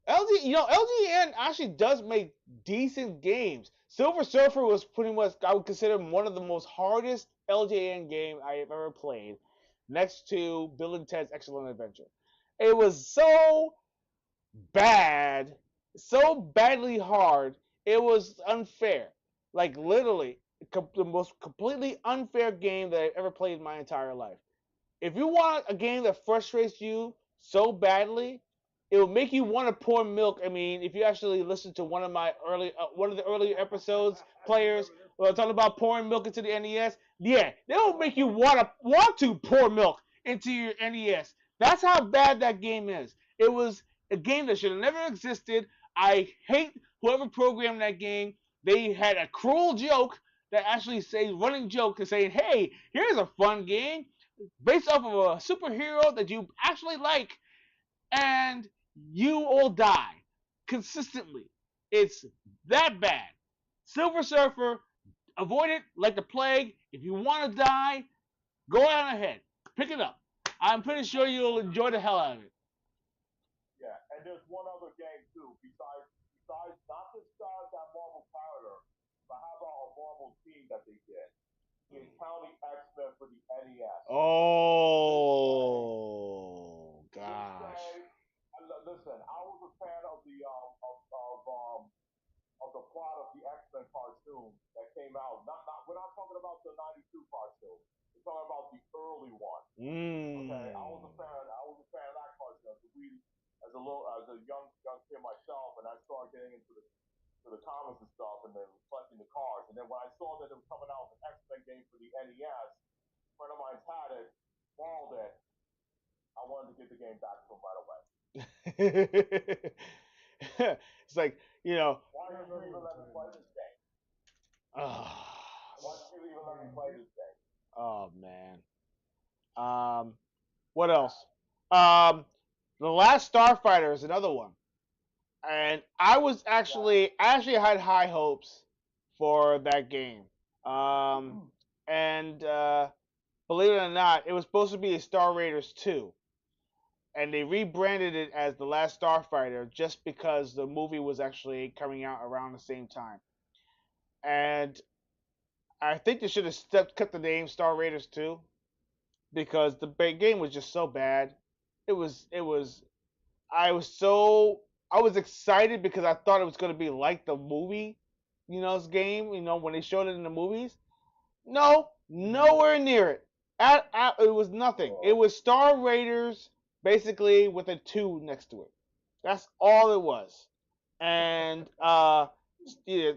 LGN actually does make decent games. Silver Surfer was pretty much, I would consider, one of the most hardest LJN game I have ever played, next to Bill and Ted's Excellent Adventure. It was so bad, so badly hard, it was unfair. Like, literally, the most completely unfair game that I've ever played in my entire life. If you want a game that frustrates you so badly, it will make you want to pour milk. I mean, if you actually listen to one of the earlier episodes, players, talking about pouring milk into the NES, yeah, they will make you want to pour milk into your NES. That's how bad that game is. It was a game that should have never existed. I hate whoever programmed that game. They had a cruel joke that actually say running joke and saying, "Hey, here's a fun game based off of a superhero that you actually like, and you all die consistently. It's that bad. Silver Surfer, avoid it like the plague. If you want to die, go on ahead. Pick it up. I'm pretty sure you'll enjoy the hell out of it.
yeah. And there's one other game too. Besides not this that Marvel character, but how about a Marvel team that they did? The County X-Men for the NES.
Oh, gosh.
Listen, I was a fan of the plot of the X-Men cartoon that came out. Not we're not talking about the '92 cartoon. We're talking about the early one. Okay,
Mm.
I was a fan of that cartoon. So as a young kid myself, and I started getting into the comics and stuff, and then collecting the cards. And then when I saw that it was coming out with an X-Men game for the NES, a friend of mine's had it, bought it. I wanted to get the game back to him right away.
It's like, you know,
Why did you even let me play this game?
oh,
Why did you even let me play this game?
oh man. What else? Um, The Last Starfighter is another one. and I actually had high hopes for that game. Um, and believe it or not, it was supposed to be a Star Raiders 2, and they rebranded it as The Last Starfighter just because the movie was actually coming out around the same time. And I think they should have kept the name Star Raiders 2 because the game was just so bad. It was I was so I was excited because I thought it was going to be like the movie, this game, when they showed it in the movies. No, nowhere near it. It was nothing. It was Star Raiders basically with a 2 next to it. That's all it was. And yeah,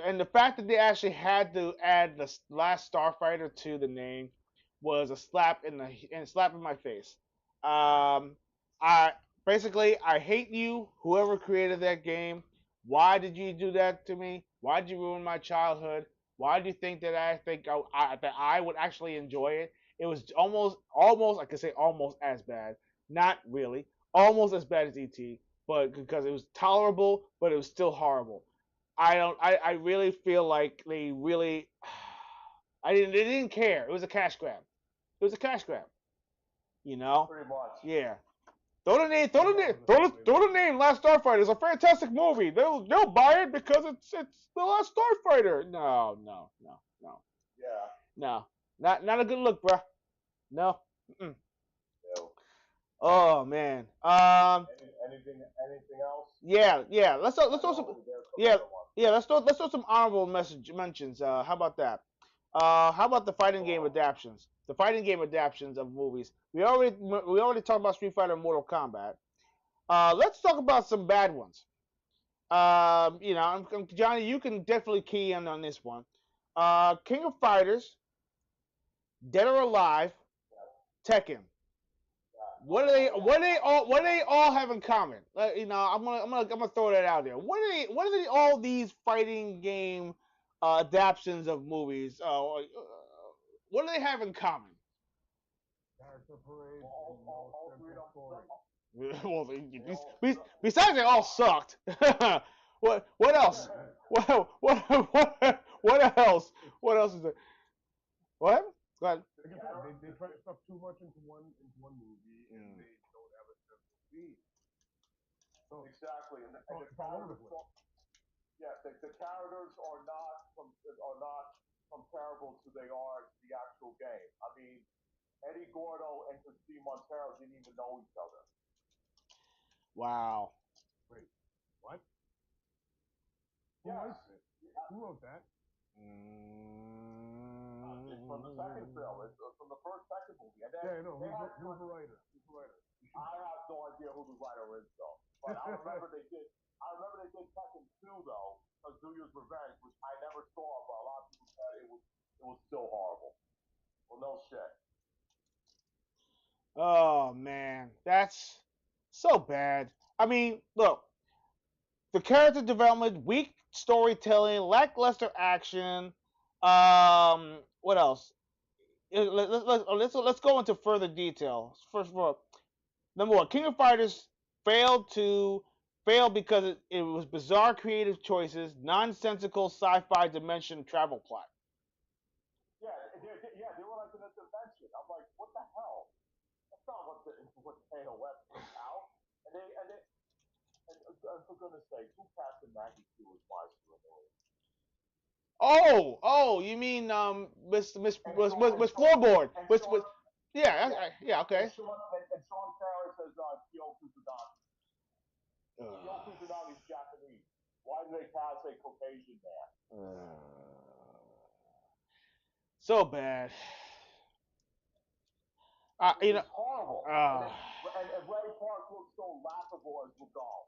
and the fact that they actually had to add the last Starfighter to the name was a slap in my face. Um, I I hate you, whoever created that game. Why did you do that to me? Why did you ruin my childhood? Why do you think that that I would actually enjoy it? It was almost I could say almost as bad. Not really, almost as bad as ET, but because it was tolerable, but it was still horrible. I really feel like they really they didn't care. It was a cash grab. It was a cash grab. You know?
Pretty much.
Yeah. Throw the name Last Starfighter. It's a fantastic movie. They'll buy it because it's the Last Starfighter. No.
Yeah.
No. Not a good look, bruh. No. Mm-mm.
No.
Oh man.
Anything else?
Yeah. Let's throw some. Yeah, yeah. Let's throw some honorable mentions. How about that? How about the fighting game adaptations? The fighting game adaptations of movies. We already talked about Street Fighter and Mortal Kombat. Let's talk about some bad ones. Johnny, you can definitely key in on this one. King of Fighters, Dead or Alive, Tekken. What do they all have in common? I'm gonna throw that out there. What are they all these fighting game adaptations of movies? What do they have in common?
Character parade and no central story.
Well, besides they all sucked. What else? What else? What else is there? What? Go ahead.
Like I said, they try to stuff too much into one movie and they don't have a central theme. So
Exactly. And the
it's all over the
characters,
place.
yeah, the characters are not comparable to they are to the actual game. I mean, Eddie Gordo and Christine Montero didn't even know each other.
Wow.
Wait, what?
Yes.
Who wrote that?
It's from the second film. It's from the second movie. And then
Yeah, I know. Who's the writer?
I have no idea who the writer is though. But I remember they did. I remember they did Tekken 2 though, because New Year's Revenge, which I never saw, but a lot of people said it was still horrible. Well, no shit.
Oh man, that's so bad. I mean, look, the character development, weak storytelling, lackluster action. What else? Let's go into further detail. First of all, number one, King of Fighters failed because it was bizarre creative choices, nonsensical sci-fi dimension travel plot.
Yeah, they were like in a dimension. I'm like, what the hell? That's not what AOS put out. And for goodness sake, who cast in Maggie Q was wise to annoy?
Oh, you mean Miss Floorboard? Yeah,
Yeah,
yeah, okay.
And Sean Paris as Kyo Kusanagi. Kyo Kusanagi is Japanese. Why do they cast a Caucasian man?
So bad.
It's horrible.
Uh,
And Ray Park looks so laughable as Regal.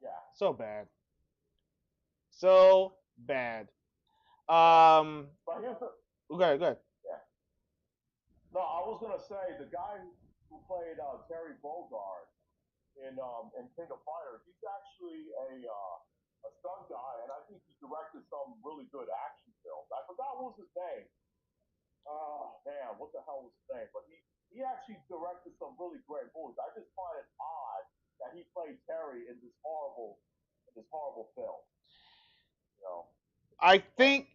Yeah.
So bad. So bad.
But here's the.
Good.
Yeah. No, I was gonna say the guy who played Terry Bogard in King of Fighters, he's actually a stunt guy, and I think he directed some really good action films. I forgot what was his name. Oh man, what the hell was his name? But he actually directed some really great movies. I just find it odd he played Terry in this horrible film. You know,
I
but
think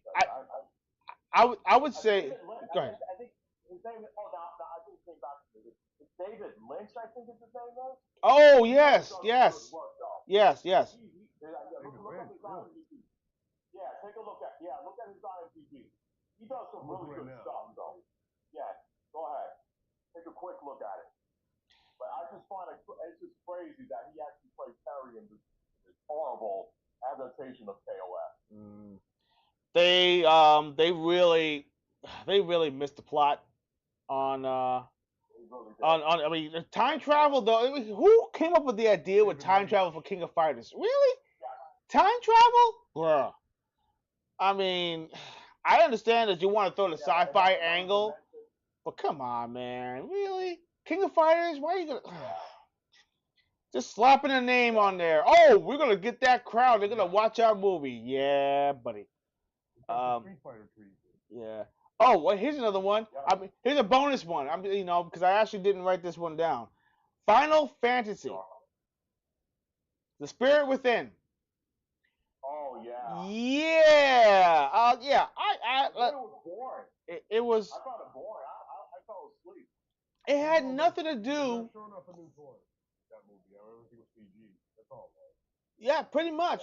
I would say.
David Lynch.
Go ahead.
I think his name. Oh, now I think it came back to me. It's David Lynch. I think is his name though.
Oh
He's really
yes,
done some good
yes,
work though.
yes, yes.
Look up his IMDb. Yeah, take a look at look at his IMDb. He does some really good stuff though. Yeah, go ahead. Take a quick look at it. But I just find it's just crazy that he actually played Terry in this horrible adaptation of KOF.
Mm. They really missed the plot on on I mean time travel though. I mean, who came up with the idea with time travel for King of Fighters? Really? Time travel? Bruh. I mean, I understand that you want to throw the sci-fi angle, but come on, man, really? King of Fighters? Why are you gonna just slapping a name on there? Oh, we're gonna get that crowd. They're gonna watch our movie. Yeah, buddy.
Street Fighter treatment.
Yeah. Oh, well, here's another one. I mean, here's a bonus one. Because I actually didn't write this one down. Final Fantasy, The Spirit Within.
Oh yeah.
Yeah. Yeah.
It was boring.
It was.
I found it boring. I fell asleep.
It had nothing to
They're
do.
not showing off a new toy. That movie. Everything was CG. That's all.
Yeah, pretty much.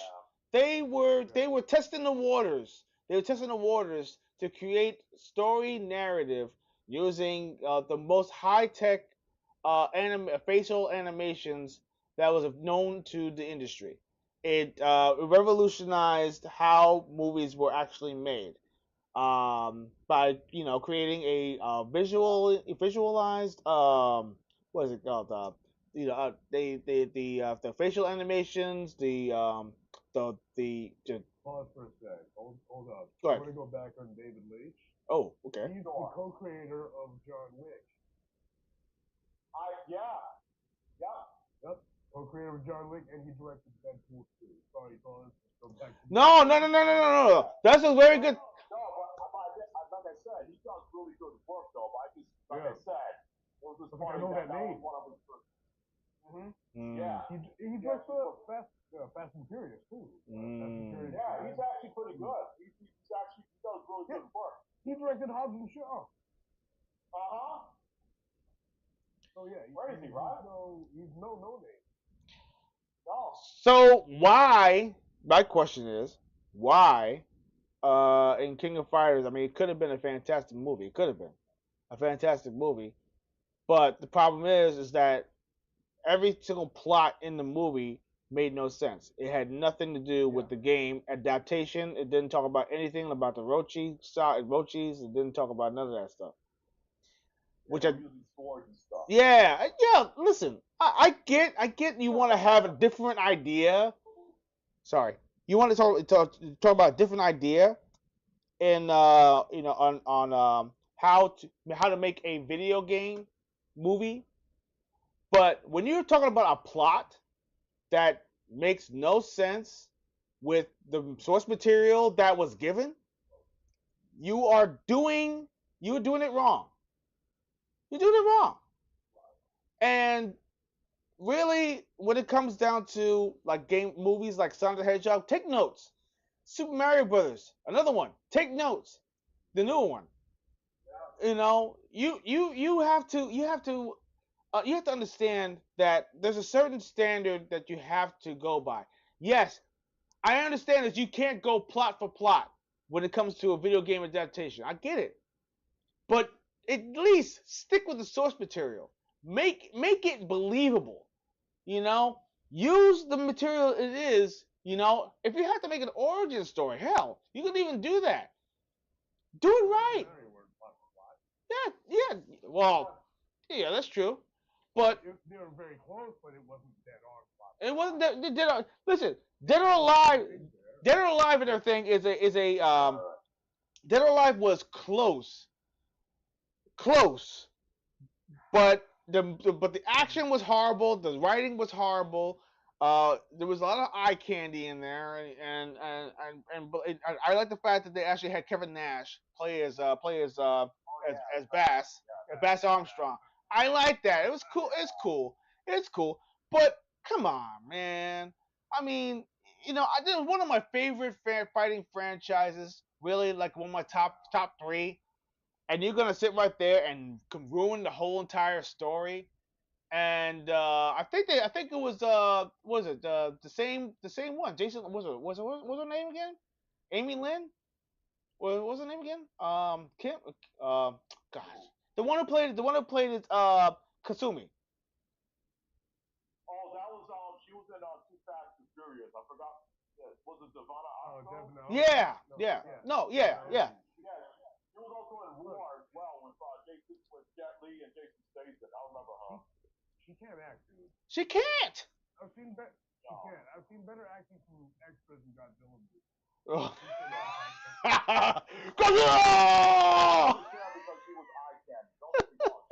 Yeah.
They were testing the waters. They were testing the waters to create story narrative using the most high tech facial animations that was known to the industry. It revolutionized how movies were actually made by creating a visualized what is it called the facial animations the
Pause for a sec. Hold up.
Go
I
ahead.
want to go back on David Leitch.
Oh, okay.
He's the co-creator of John Wick.
Yeah.
Yep. Co-creator of John Wick, and he directed Deadpool 2. Sorry, Colin. Go back to
No. That's a very good.
No, but like I said, he does really good work though. But I just like I said, it was just funny that was one of his first. Yeah.
He directed Fast and Furious too.
Yeah, he's actually pretty good. He does really good work.
He directed Hobbs and Shaw. So yeah,
Crazy, right?
He's no name.
No.
So why? My question is why? In King of Fighters, I mean, it could have been a fantastic movie. It could have been a fantastic movie, but the problem is that every single plot in the movie made no sense. It had nothing to do with the game adaptation. It didn't talk about anything about the Rochis. It didn't talk about none of that stuff. Yeah. Listen, I get. You want to have a different idea. Sorry, you want to talk about a different idea, and on how to make a video game movie. But when you're talking about a plot that makes no sense with the source material that was given, you're doing it wrong. You're doing it wrong. And really, when it comes down to like game movies like Sonic the Hedgehog, take notes. Super Mario Brothers, another one. Take notes. The new one. You have to understand that there's a certain standard that you have to go by. Yes, I understand that you can't go plot for plot when it comes to a video game adaptation. I get it. But at least stick with the source material. Make it believable. Use the material it is. If you have to make an origin story, hell, you can even do that. Do it right. Yeah. Well, yeah, that's true. But
they were very close, but it wasn't dead on.
It wasn't that. Listen, Dead or Alive. Dead or Alive and everything is a Dead or Alive was close, but the action was horrible. The writing was horrible. There was a lot of eye candy in there, and I like the fact that they actually had Kevin Nash as Bass Armstrong. I like that. It was cool. It's cool. But Come on, man. I mean, I did one of my favorite fighting franchises. Really, like one of my top three, and you're gonna sit right there and ruin the whole entire story. And I think it was was it the same one? Jason was her name again? Amy Lynn? What was her name again? Kim. Gosh, the one who played it. Kasumi.
Oh, that was she was in Too Fast and Furious. I forgot. Yeah, was it Devana
Oh,
Osco?
Devin, no.
Yeah,
No,
yeah,
yeah.
no, yeah, yeah.
Yeah, she was also in War as well with Jet Li and Jason Statham. I remember her.
She can't act, dude.
She can't.
I've seen better. She
No.
can't. I've seen better acting from extras in Godzilla movies.
Oh.
She cannot act.
Godzilla!
Yeah, because she was eye candy. Don't get me wrong.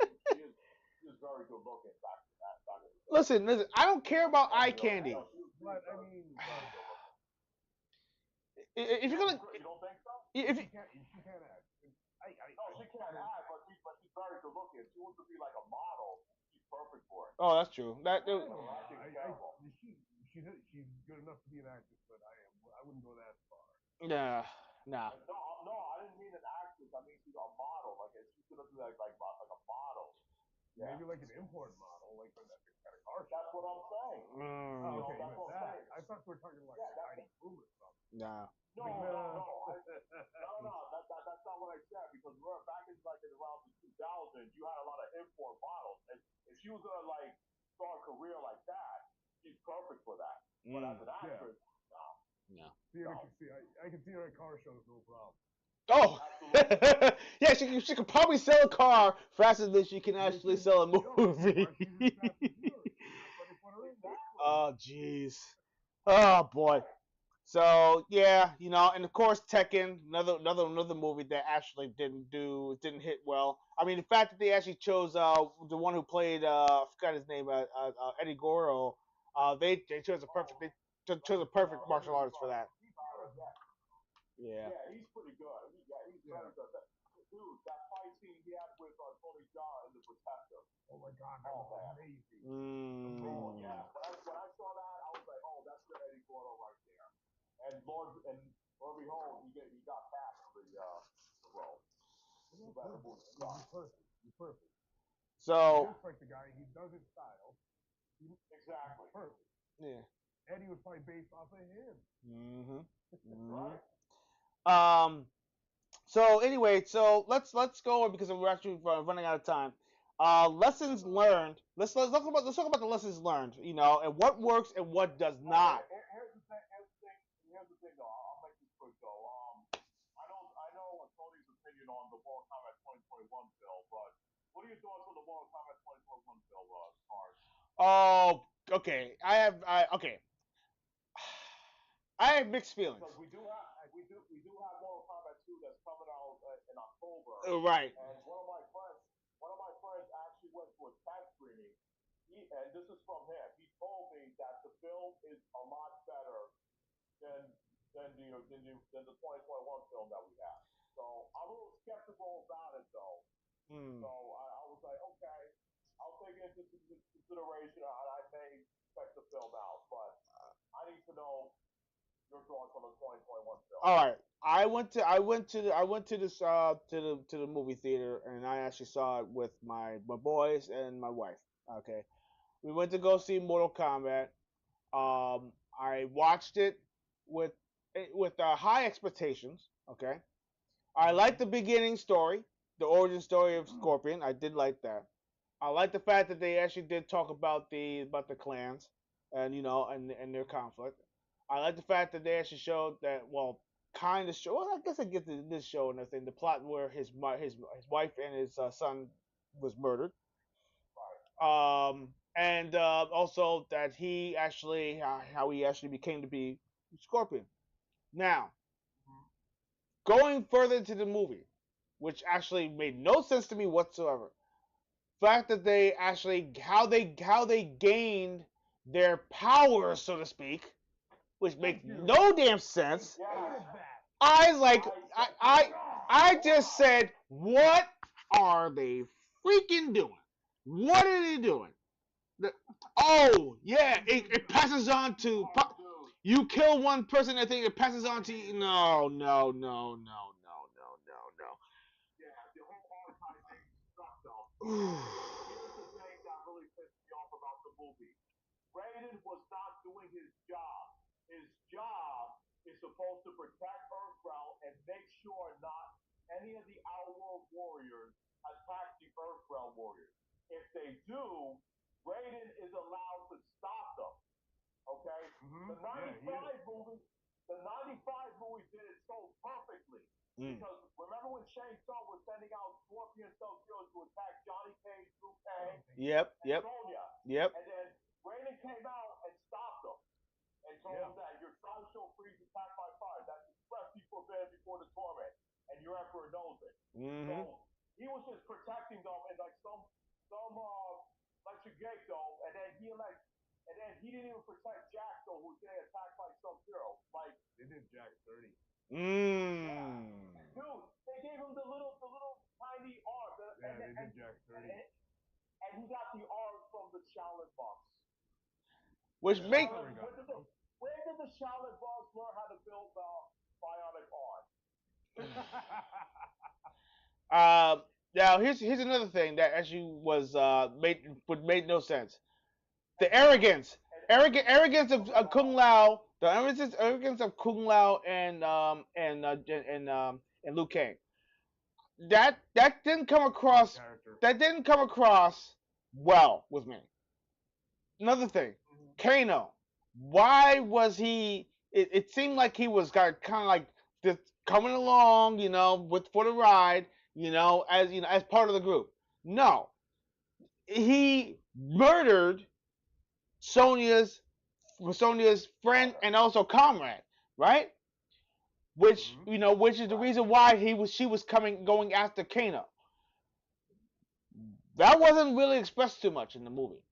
She is very good looking back in the day.
Listen. I don't care about eye candy.
But I mean,
If you're gonna,
You don't think so?
if
she can't act.
No, she can't act, but she's very good looking. If she wants to be like a model, she's perfect for it.
oh, that's true.
She's good enough to be an actress, but I wouldn't go that far.
Nah.
No, I didn't mean an actress. I mean she's a model. Like she's gonna be like a model. Yeah.
Maybe like an import model, like from that kind of car.
That's what I'm saying.
Oh, okay,
that's what I'm saying.
I thought we were talking like Heidi Klum or something.
Nah.
No. That's not what I said because we're back in like in around the 2000s. You had a lot of import models, and if she was gonna like start a career like that, she's perfect for that. But as an actress,
no.
I can see her at car shows, no problem.
Oh, yeah. She could probably sell a car faster than she can actually sell a movie. Oh, jeez. Oh boy. So yeah, and of course Tekken, another movie that actually didn't hit well. I mean, the fact that they actually chose the one who played I forgot his name Eddie Goro, they chose chose a perfect martial artist for that. Yeah.
Yeah, he's pretty good. He's very good. Dude, that fight scene he had with Tony Jaa in The Protector.
Oh my God, that was amazing.
Oh yeah. When I saw that, I was like, oh, that's the Eddie Gordo right there. And Lord behold, he got past the role.
He's perfect.
So
just like the guy, he does his style.
Exactly.
Perfect.
Yeah.
Eddie would fight based off of him.
Right.
So anyway, so let's go because we're actually running out of time. Lessons learned. Let's talk about the lessons learned. And what works and what does not.
Here's the thing, though. I'll make this quick though. I know Tony's opinion on the Mortal Kombat 2021 film, but what are your thoughts on the Mortal Kombat 2021 film, Card?
Oh, okay. Okay. I have mixed feelings.
Because we do have Mortal Kombat 2 that's coming out in October.
Right.
And one of my friends actually went to a test screening. And this is from him. He told me that the film is a lot better than the 2021 film that we have. So I'm a little skeptical about it though. So I was like, okay, I'll take it into consideration, and I may check the film out. But I need to know your thoughts on the 2021 film.
All right. I went to the movie theater and I actually saw it with my boys and my wife. Okay. We went to go see Mortal Kombat. I watched it with high expectations. Okay. I liked the beginning story, the origin story of Scorpion. I did like that. I like the fact that they actually did talk about the clans and and their conflict. I like the fact that they actually showed that kind of show. Well, I guess I get this show and everything. The plot where his wife and his son was murdered. And also that he actually how he actually became to be Scorpion. Now, going further into the movie, which actually made no sense to me whatsoever. Fact that they actually how they gained their power, so to speak, which makes no damn sense. I was like, I just said, what are they freaking doing? What are they doing? Oh yeah, it passes on to. You kill one person, I think it passes on to you. No, no, no, no, no, no, no,
Yeah, the whole archive thing sucked though.
no.
Here's the thing that really pissed me off about the movie. Raiden was not doing his job. His job is supposed to protect Earthrealm and make sure not any of the Outworld warriors attack the Earthrealm warriors. If they do, Raiden is allowed to stop them. Okay? The '95 movie, the '95 movie did it so perfectly. Because remember when Shang Tsung was sending out Scorpion Sub-Zero to attack Johnny Cage, Liu Kang,
Yep,
and
yep,
Sonya,
yep.
and then Raiden came out and stopped them and told them that your Sideshow Freeze attacked by fire. That's expressly forbidden before the torment, and your Emperor knows it. So he was just protecting them and like some electric gate though, and then he didn't even protect Jack though, who was getting attacked by Sub-Zero. Like
they did Jack 30.
Mm.
Yeah. Dude, they gave him the little tiny arm.
They did Jack 30.
And he got the arm from the Shaolin monks.
Which make
Where did the Shaolin monks learn how to build bionic arms?
Now here's another thing that actually was made no sense. The arrogance of Kung Lao, the arrogance of Kung Lao and Liu Kang. That didn't come across. That didn't come across well with me. Another thing, Kano. Why was he? It seemed like he was kind of like just coming along, with for the ride, as part of the group. No, he murdered Sonya's friend and also comrade, right? Which is the reason why she was going after Kano. That wasn't really expressed too much in the movie.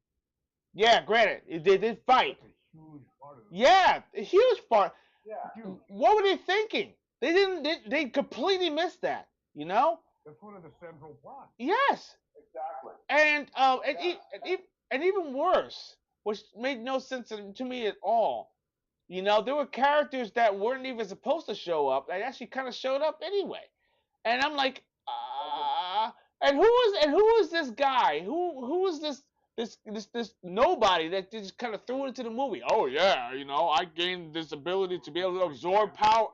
Yeah, granted, they did fight.
That's a huge part of it.
Yeah, a huge part.
Yeah.
What were they thinking? They didn't. They completely missed that.
That's one of the central plots.
Yes.
Exactly.
And even worse, which made no sense to me at all. There were characters that weren't even supposed to show up that actually kind of showed up anyway. And I'm like, and who was this guy? Who was this nobody that just kind of threw it into the movie? Oh yeah, I gained this ability to be able to absorb power.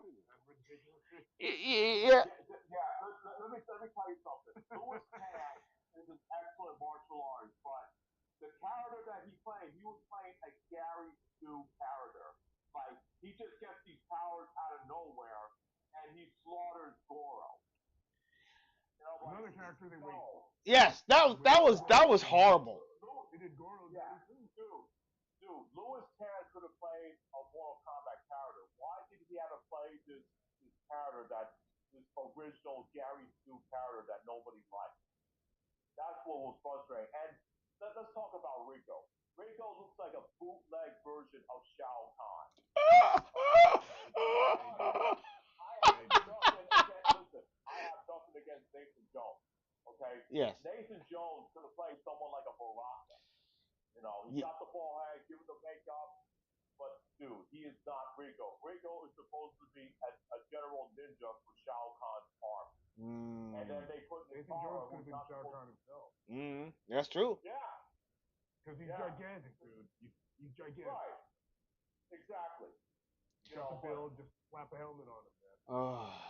Yeah.
Let me tell you something. Louis Tan is an excellent martial artist, but the character that he was playing a Gary Stu character. Like he just gets these powers out of nowhere, and he slaughters Goro.
Another character they wait.
Yes, that was horrible.
They did Goro.
Yeah, dude, Louis Tan could have played a Mortal Kombat character. Why did he have to play this character this original Gary Stu character that nobody liked? That's what was frustrating. And let's talk about Rico. Rico looks like a bootleg version of Shao Kahn. I have nothing against Nathan Jones. Okay?
Yes.
Nathan Jones could have played someone like a Baraka. He got the ball head, give him the makeup. But, dude, he is not Rico. Rico is supposed to be a general ninja for Shao Kahn's army. And then they put
Nathan Jones could have been Shao Kahn himself.
That's true.
Yeah.
Because he's gigantic, dude. He's gigantic.
Right. Exactly.
Got the build, just slap a helmet on him, man.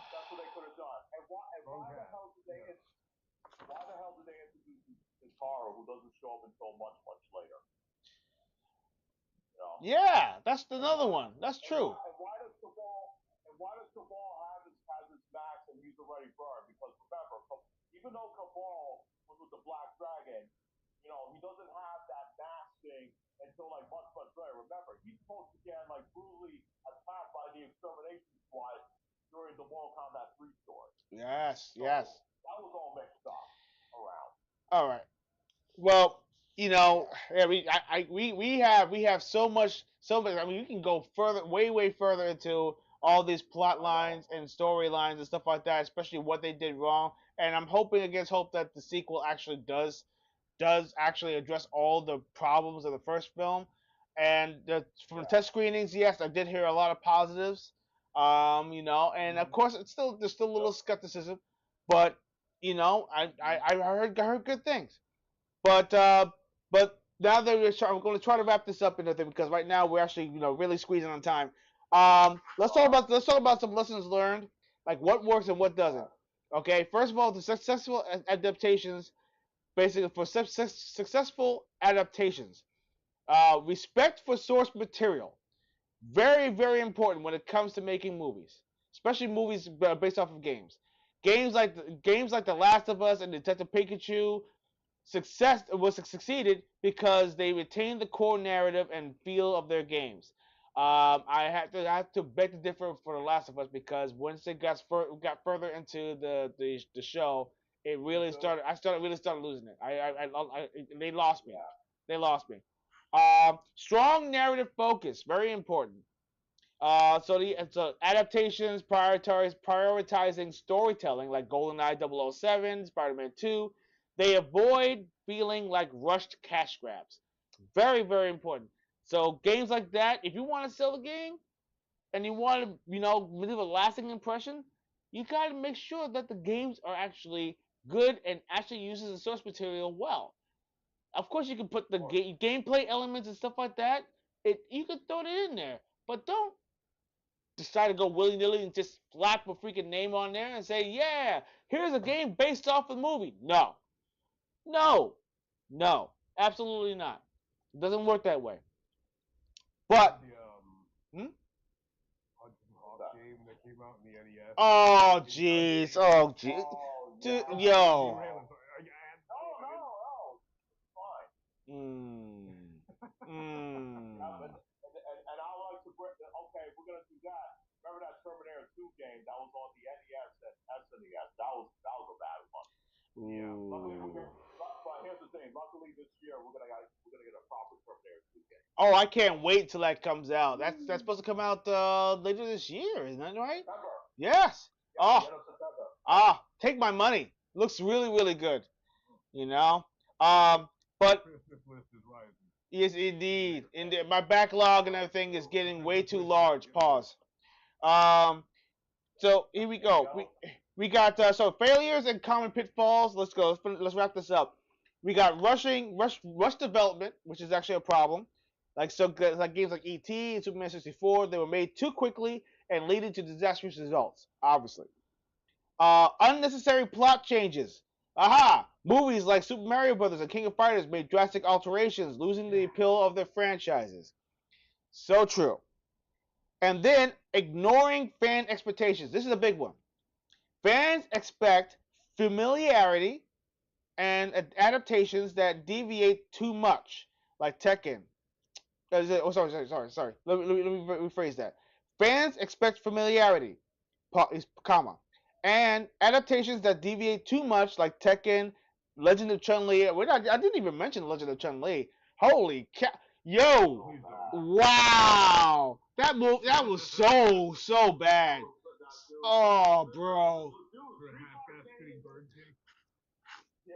That's what they could have done. And why the hell did they introduce this horror who doesn't show up until much later?
Yeah, that's another one. That's true.
And why does Cabal have his max and he's already burned? Because remember, even though Cabal was with the Black Dragon, he doesn't have that max thing until like much later. Remember, he's supposed to get like brutally attacked by the extermination squad during the Mortal Kombat 3 story.
Yes,
so
yes.
That was all mixed up around.
All right. Well, yeah, we have so much. I mean, you can go further, way further into all these plot lines and storylines and stuff like that, especially what they did wrong. And I'm hoping against hope that the sequel actually does does actually address all the problems of the first film. And from the test screenings, yes, I did hear a lot of positives. And of course, there's still a little skepticism, but I heard good things. But now that we're going to try to wrap this up and everything because right now we're actually really squeezing on time. Let's talk about some lessons learned, like what works and what doesn't. Okay, first of all, the successful adaptations, basically for successful adaptations, respect for source material, very very important when it comes to making movies, especially movies based off of games. Games like The Last of Us and Detective Pikachu succeeded because they retained the core narrative and feel of their games. I had to beg to differ for The Last of Us because once it got further into the show, it really started. I started really started losing it. They lost me. They lost me. Strong narrative focus, very important. So adaptations prioritizing storytelling like GoldenEye 007, Spider-Man 2. They avoid feeling like rushed cash grabs. Very, very important. So games like that, if you want to sell the game and you want to, leave a lasting impression, you got to make sure that the games are actually good and actually uses the source material well. Of course, you can put the gameplay elements and stuff like that. You can throw it in there, but don't decide to go willy nilly and just slap a freaking name on there and say, yeah, here's a game based off the movie. No, no, no, absolutely not. It doesn't work that way. But
The
hmm?
Hudson Hawk game that came out in the NES.
Oh jeez, oh jeez, dude, yo.
No, it's fine.
Mm.
And I would like to bring. Okay, we're gonna do that. Remember that Terminator 2 game that was on the NES and SNES? That was a bad one. Yeah. But here's the thing. Luckily this year we're gonna get a proper Terminator 2 game.
Oh, I can't wait till that comes out. That's supposed to come out later this year, isn't that right?
September.
Yes.
Yeah,
Oh, take my money. Looks really, really good. You know. But
Christmas list is rising.
yes, indeed. My backlog and everything is getting way too large. Pause. Um. So here we go. We got so failures and common pitfalls. Let's go. Let's wrap this up. We got rush development, which is actually a problem. Like games like ET and Superman 64, they were made too quickly and leading to disastrous results. Obviously, unnecessary plot changes. Aha! Movies like Super Mario Bros. And King of Fighters made drastic alterations, losing the appeal of their franchises. So true. And then ignoring fan expectations. This is a big one. Fans expect familiarity and adaptations that deviate too much, like Tekken. Oh, sorry. Let me rephrase that. Fans expect familiarity, comma, and adaptations that deviate too much, like Tekken, Legend of Chun Li. I didn't even mention Legend of Chun Li. Holy cow! Yo, wow, that was so bad. Oh, bro.
Yeah,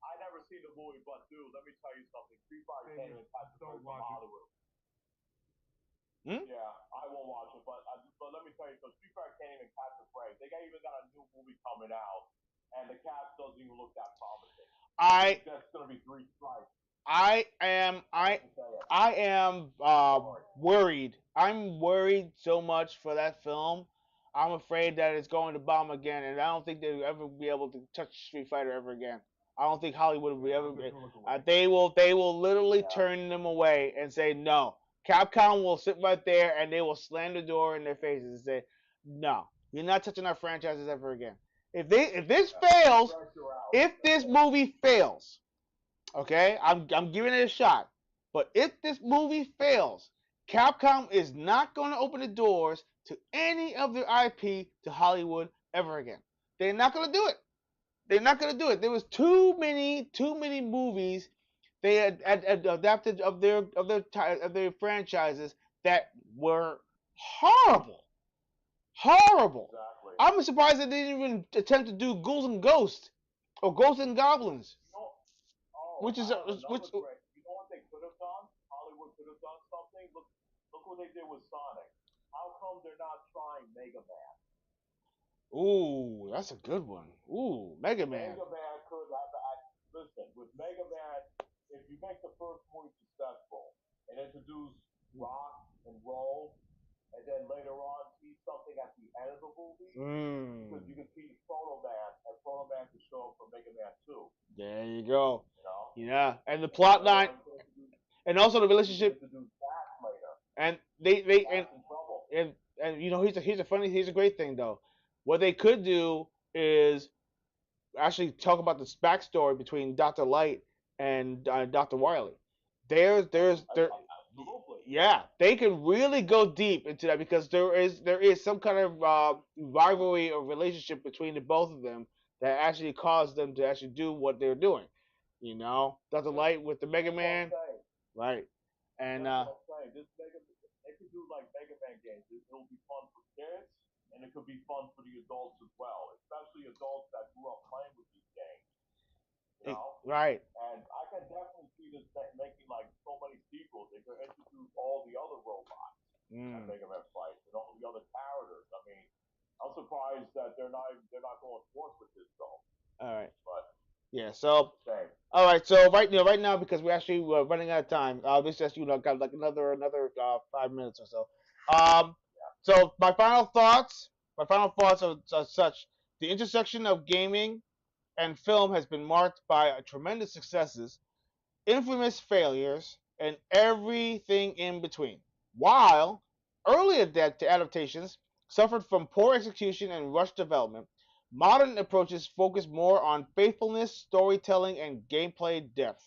I never seen the movie, but dude, let me tell you something. Street Fighter came in Patrick from Hollywood.
Hmm?
Yeah, I won't watch it, but let me tell you, so Street Fighter came in Patrick Ray. Even got a new movie coming out, and the cast doesn't even look that promising.
I
That's gonna be three strikes.
I am worried. I'm worried so much for that film. I'm afraid that it's going to bomb again, and I don't think they'll ever be able to touch Street Fighter ever again. I don't think Hollywood will ever. They will literally turn them away and say no. Capcom will sit right there and they will slam the door in their faces and say, "No, you're not touching our franchises ever again." If this movie fails, okay, I'm giving it a shot. But if this movie fails, Capcom is not going to open the doors to any of their IP to Hollywood ever again. They're not going to do it. They're not going to do it. There was too many movies they had adapted of their franchises that were horrible, horrible.
Exactly.
I'm surprised they didn't even attempt to do Ghouls and Ghosts or Ghosts and Goblins. which is which.
Great. You know what they could have done? Hollywood could have done something. Look what they did with Sonic. How come they're not trying Mega Man?
Ooh, that's a good one. Ooh, Mega Man.
Mega Man could have. Listen, with Mega Man, if you make the first movie successful and introduce rock and roll, and then later on see something at the end of the movie, because you can see Proto Man, and Proto Man can show up for Mega Man 2.
There you go.
You know?
Yeah, and the plot line, and also the relationship, and they and you know here's a great thing though. What they could do is actually talk about this backstory between Dr. Light and Dr. Wily. There's there yeah, they can really go deep into that because there is some kind of rivalry or relationship between the both of them that actually caused them to actually do what they're doing. You know, Dr. Light with the Mega Man, right? And
That's what I'm saying. This they could do like Mega Man games. It'll be fun for kids, and it could be fun for the adults as well, especially adults that grew up playing with these games. You know?
Right.
And I can definitely see this making like so many sequels. They could introduce all the other robots that Mega Man fights and all the other characters. I mean, I'm surprised that they're not going forth with this though.
All right.
But
yeah. So.
Same.
All right. So right now because we're actually running out of time. This just got like another 5 minutes or so. So my final thoughts. My final thoughts are such: the intersection of gaming and film has been marked by tremendous successes, infamous failures, and everything in between. While early adaptations suffered from poor execution and rushed development, modern approaches focus more on faithfulness, storytelling, and gameplay depth.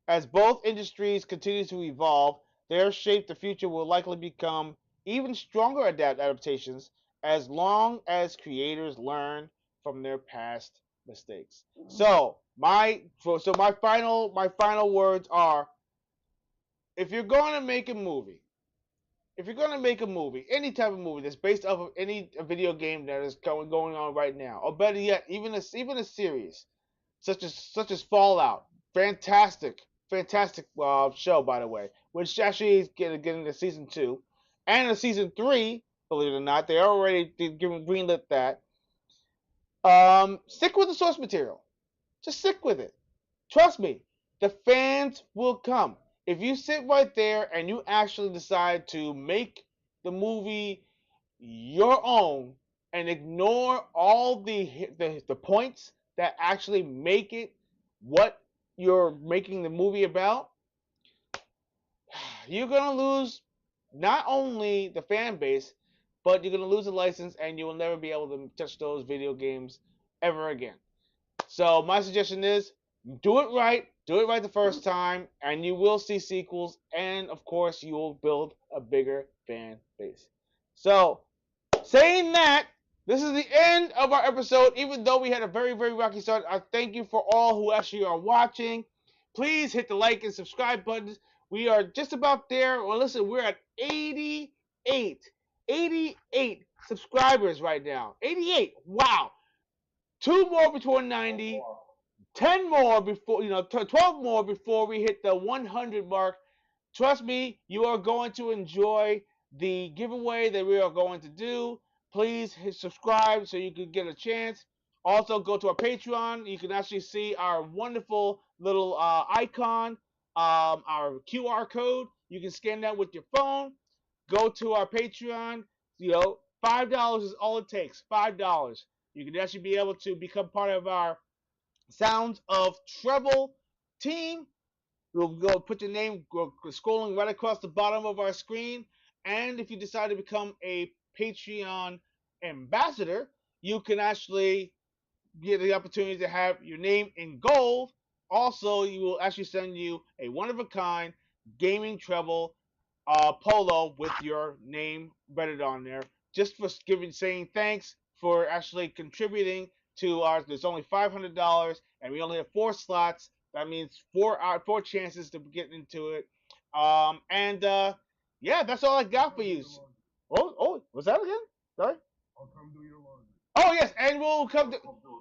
As both industries continue to evolve, their shape the future will likely become even stronger adaptations as long as creators learn from their past mistakes. So my final words are: if you're going to make a movie, any type of movie that's based off of any video game that is going on right now, or better yet, even a series such as Fallout. Fantastic show, by the way, which actually is getting to season 2 and a season 3. Believe it or not, they already greenlit that. Stick with the source material. Just stick with it. Trust me, the fans will come. If you sit right there and you actually decide to make the movie your own and ignore all the points that actually make it what you're making the movie about, you're gonna lose not only the fan base, but you're gonna lose the license and you will never be able to touch those video games ever again. So my suggestion is do it right the first time, and you will see sequels, and of course you will build a bigger fan base. So saying that, this is the end of our episode. Even though we had a very, very rocky start, I thank you for all who actually are watching. Please hit the like and subscribe buttons. We are just about there. Well, listen, we're at 88 subscribers right now. 88. Wow. 2 more before 90. 10 more before, 12 more before we hit the 100 mark. Trust me, you are going to enjoy the giveaway that we are going to do. Please hit subscribe so you can get a chance. Also, go to our Patreon. You can actually see our wonderful little icon, our QR code. You can scan that with your phone. Go to our Patreon. $5 is all it takes. $5. You can actually be able to become part of our Sounds of Treble team. We'll go put your name scrolling right across the bottom of our screen. And if you decide to become a Patreon ambassador, you can actually get the opportunity to have your name in gold. Also, you will actually send you a one of a kind gaming treble polo with your name rendered on there, just for saying thanks for actually contributing to ours. There's only $500, and we only have 4 slots. That means four chances to get into it. And yeah, that's all I got for you. Oh, was that again? Sorry.
I'll come do your laundry.
Oh yes, and we'll come to.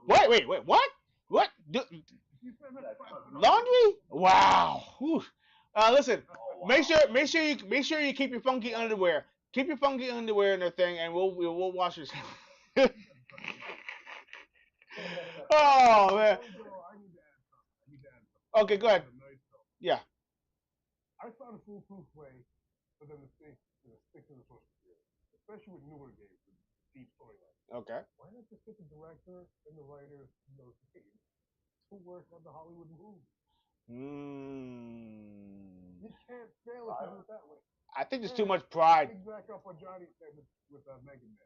Wait, what? What? Laundry? Wow. Whew. Listen,
Oh, wow.
make sure you keep your funky underwear. Keep your funky underwear in the thing, and we'll wash your. Oh man.
I need to add something. I need to add something.
Okay, go ahead.
On a nice note.
Yeah.
I found a foolproof way for them to stick to the source material, especially with newer games with deep storylines.
Okay.
Why not just get the director and the writers in those games to work on the Hollywood movie?
Mm.
You can't fail if you do it that way.
I think there's too much pride.
Back up what Johnny said with Mega Man.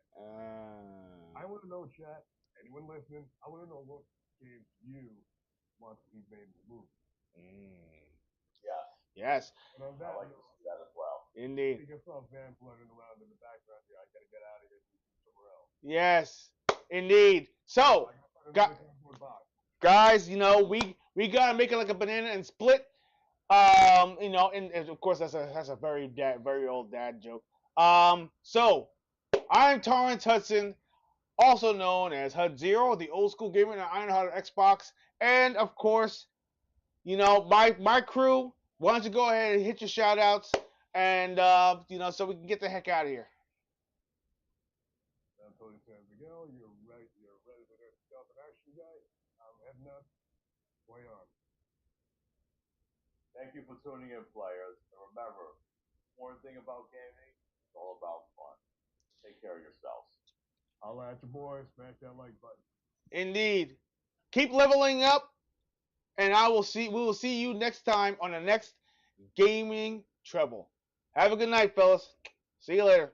I want to know, chat, anyone listening, I want to know what games you want to be made in the movie.
Yes.
Yes.
And on
I
that
like to
note,
see that as well.
Indeed.
speaking of Van floating around in the background here, I gotta get out of here and do somewhere else.
Yes. Indeed. So, guys, you know we gotta make it like a banana and split. You know, and of course that's a very old dad joke. So I'm Torrance Hudson, also known as Hud Zero, the old school gamer on Ironheart Xbox, and of course, you know my crew. Why don't you go ahead and hit your shout outs, and you know, so we can get the heck out of here.
I'm Tony San Miguel. You're ready for that stuff and action guy. I'm heading up. Way on.
Thank you for tuning in, players. And remember, one thing about gaming, it's all about fun. Take care of yourselves.
I'll at your boys. Smash that like button.
Indeed. Keep leveling up, and we will see you next time on the next gaming treble. Have a good night, fellas. See you later.